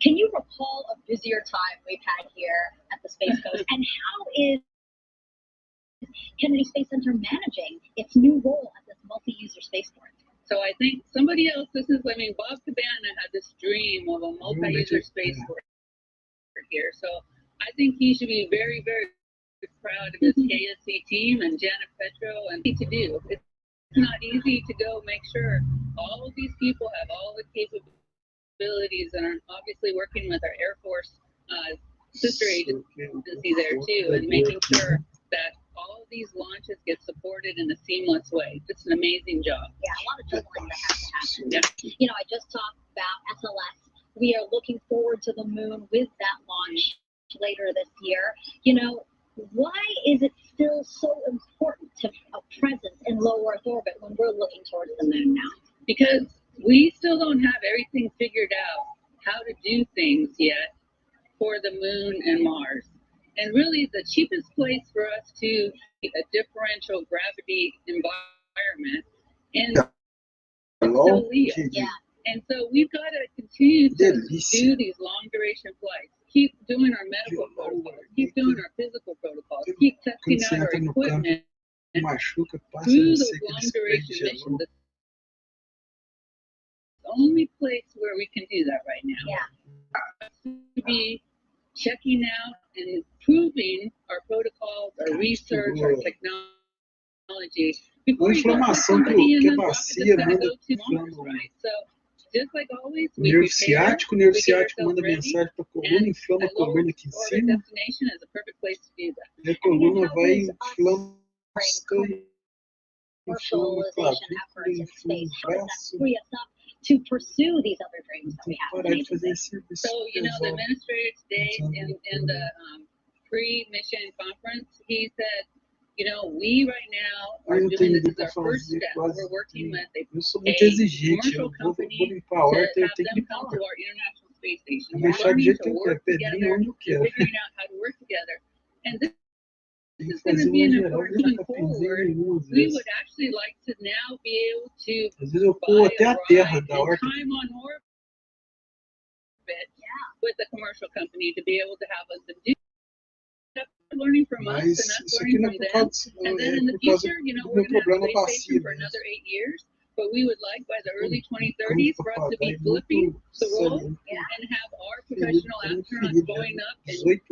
Can you recall a busier time we've had here at the Space Coast? And how is Kennedy Space Center managing its new role at this multi-user spaceport? So I think somebody else, Bob Cabana had this dream of a multi-user spaceport here. So I think he should be very, very proud of his KSC team and Janet Petro and to do. It's not easy to go make sure all of these people have all the capabilities and are obviously working with our Air Force sister agency there too, and making sure that all of these launches get supported in a seamless way. It's an amazing job. Yeah, a lot of juggling that has to happen. Yeah. You know, I just talked about SLS. We are looking forward to the moon with that launch later this year. You know, why is it still so important to have a presence in low Earth orbit when we're looking towards the moon now? Because we still don't have everything figured out how to do things yet for the moon and Mars. And really, the cheapest place for us to get a differential gravity environment and still Leo. Yeah. And so we've got to continue to do these long duration flights. Keep doing our medical protocols. Keep doing our physical protocols. Keep testing out our equipment machuca, passa through não those sei long aquele spray de duration gelo. missions. It's the only place where we can do that right now. To be checking out and improving our protocols, our research, our technology. Uma inflamação que a bacia manda inflama. So, just like always, O nervo ciático manda mensagem para a coluna, inflama a coluna aqui em cima. E a coluna vai inflama a clavícula, inflama o braço. To pursue these other dreams that we have. So, you know, the administrator today in the pre-mission conference, he said, you know, we right now are doing this as our first step. We're working with a commercial company to have them come to our International Space Station. We're learning to work together, figuring out how to work together. And this is going to be an important thing forward. We would actually like to now be able to buy a ride and time on orbit with a commercial company to be able to have us do learning from us and us learning from them. And then in the future, you know, we're going to have a space station for another 8 years. But we would like by the early 2030s for us to be flipping the role and have our professional astronauts going up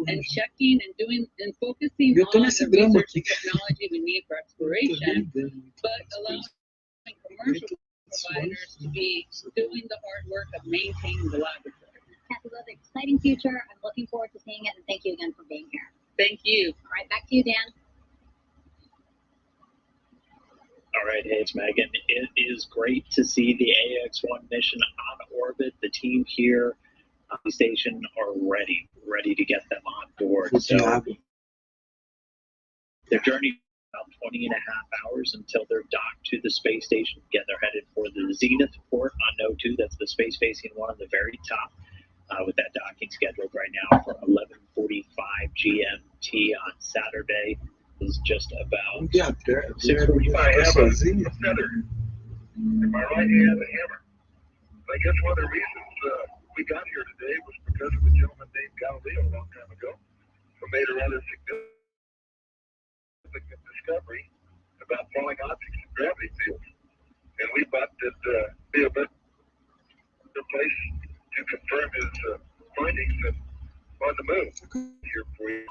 and checking and doing and focusing on the research and technology we need for exploration, but allowing commercial providers to be doing the hard work of maintaining the laboratory. Kathy, we have an exciting future. I'm looking forward to seeing it, and thank you again for being here. Thank you. All right, back to you, Dan. All right, hey, it's Megan. It is great to see the AX-1 mission on orbit. The team here on the station are ready to get them on board. So their journey about 20 and a half hours until they're docked to the space station. Again, they're headed for the Zenith port on Node 2. That's the space-facing one on the very top, with that docking scheduled right now for 11:45 GMT on Saturday. Is just about 6:45. I have a feather in my right hand, a hammer. I guess one of the reasons we got here today was because of a gentleman named Galileo a long time ago, who made a rather significant discovery about falling objects in gravity fields. And we thought that be a good place to confirm his findings on the moon here for you.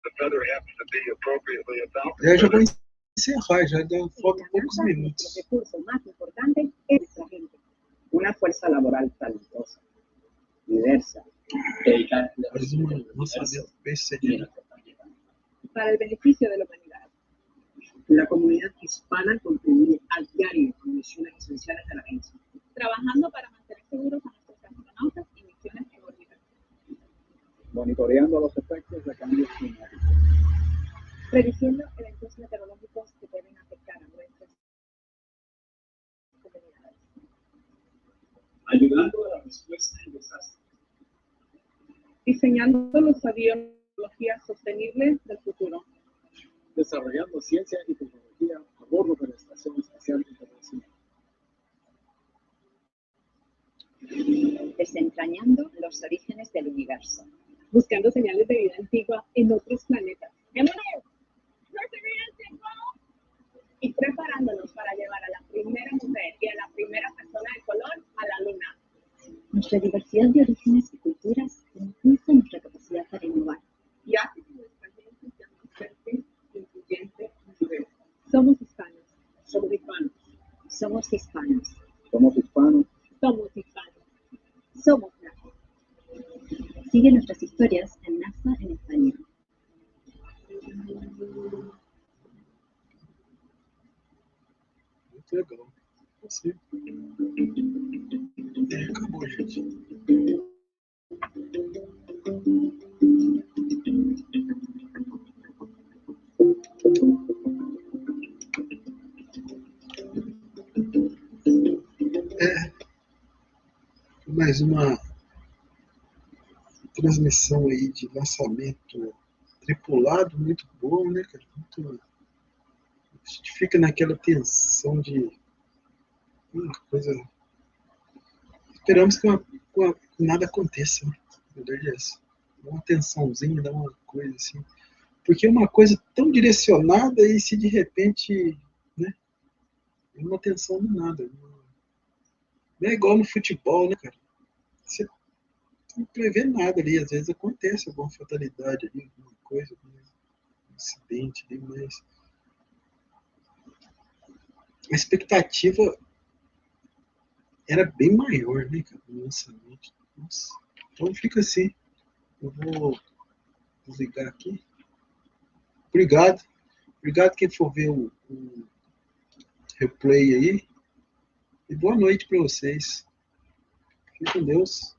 The feather happens to be appropriately a falcon. Já vou encerrar, já faltam poucos minutos. El recurso más importante es nuestra gente. Una fuerza laboral talentosa, diversa, dedicada para el beneficio de la humanidad. La comunidad hispana contribuye a diario con misiones esenciales de la agencia, Trabajando para mantener seguros a nuestros astronautas y misiones en órbita. Monitoreando los efectos de cambios climáticos. Prediciendo eventos meteorológicos que pueden afectar a nuestras comunidades. Ayudando a la respuesta en desastres. diseñando los aviones de tecnología sostenible del futuro. Desarrollando ciencia y tecnología a bordo de la Estación Espacial Internacional. Desentrañando los orígenes del universo. Buscando señales de vida antigua en otros planetas. Y preparándonos para llevar a la primera mujer y a la primera persona de color a la Luna. Nuestra diversidad de orígenes y culturas impulsa nuestra capacidad para innovar. Y hace que nuestra gente sea más fuerte, incluyente y diversa. Somos hispanos. Somos hispanos. Somos hispanos. Somos hispanos. Somos hispanos. Somos NASA. Sigue nuestras historias en NASA en español. Muito legal. Você. Acabou, gente. Mais uma transmissão aí de lançamento tripulado, muito bom, né, cara? Muito... A gente fica naquela tensão de uma coisa. Esperamos que nada aconteça, né? A verdade é essa. Dá uma tensãozinha, dá uma coisa assim. Porque é uma coisa tão direcionada e se de repente, né, não atenção do nada. Não é igual no futebol, né, cara? Você não prevê nada ali, às vezes acontece alguma fatalidade ali, alguma coisa, um acidente ali, mas a expectativa era bem maior, né, cara, no lançamento. Nossa. Então fica assim. Eu vou desligar aqui. Obrigado. Obrigado quem for ver o replay aí. E boa noite para vocês. Fique com Deus.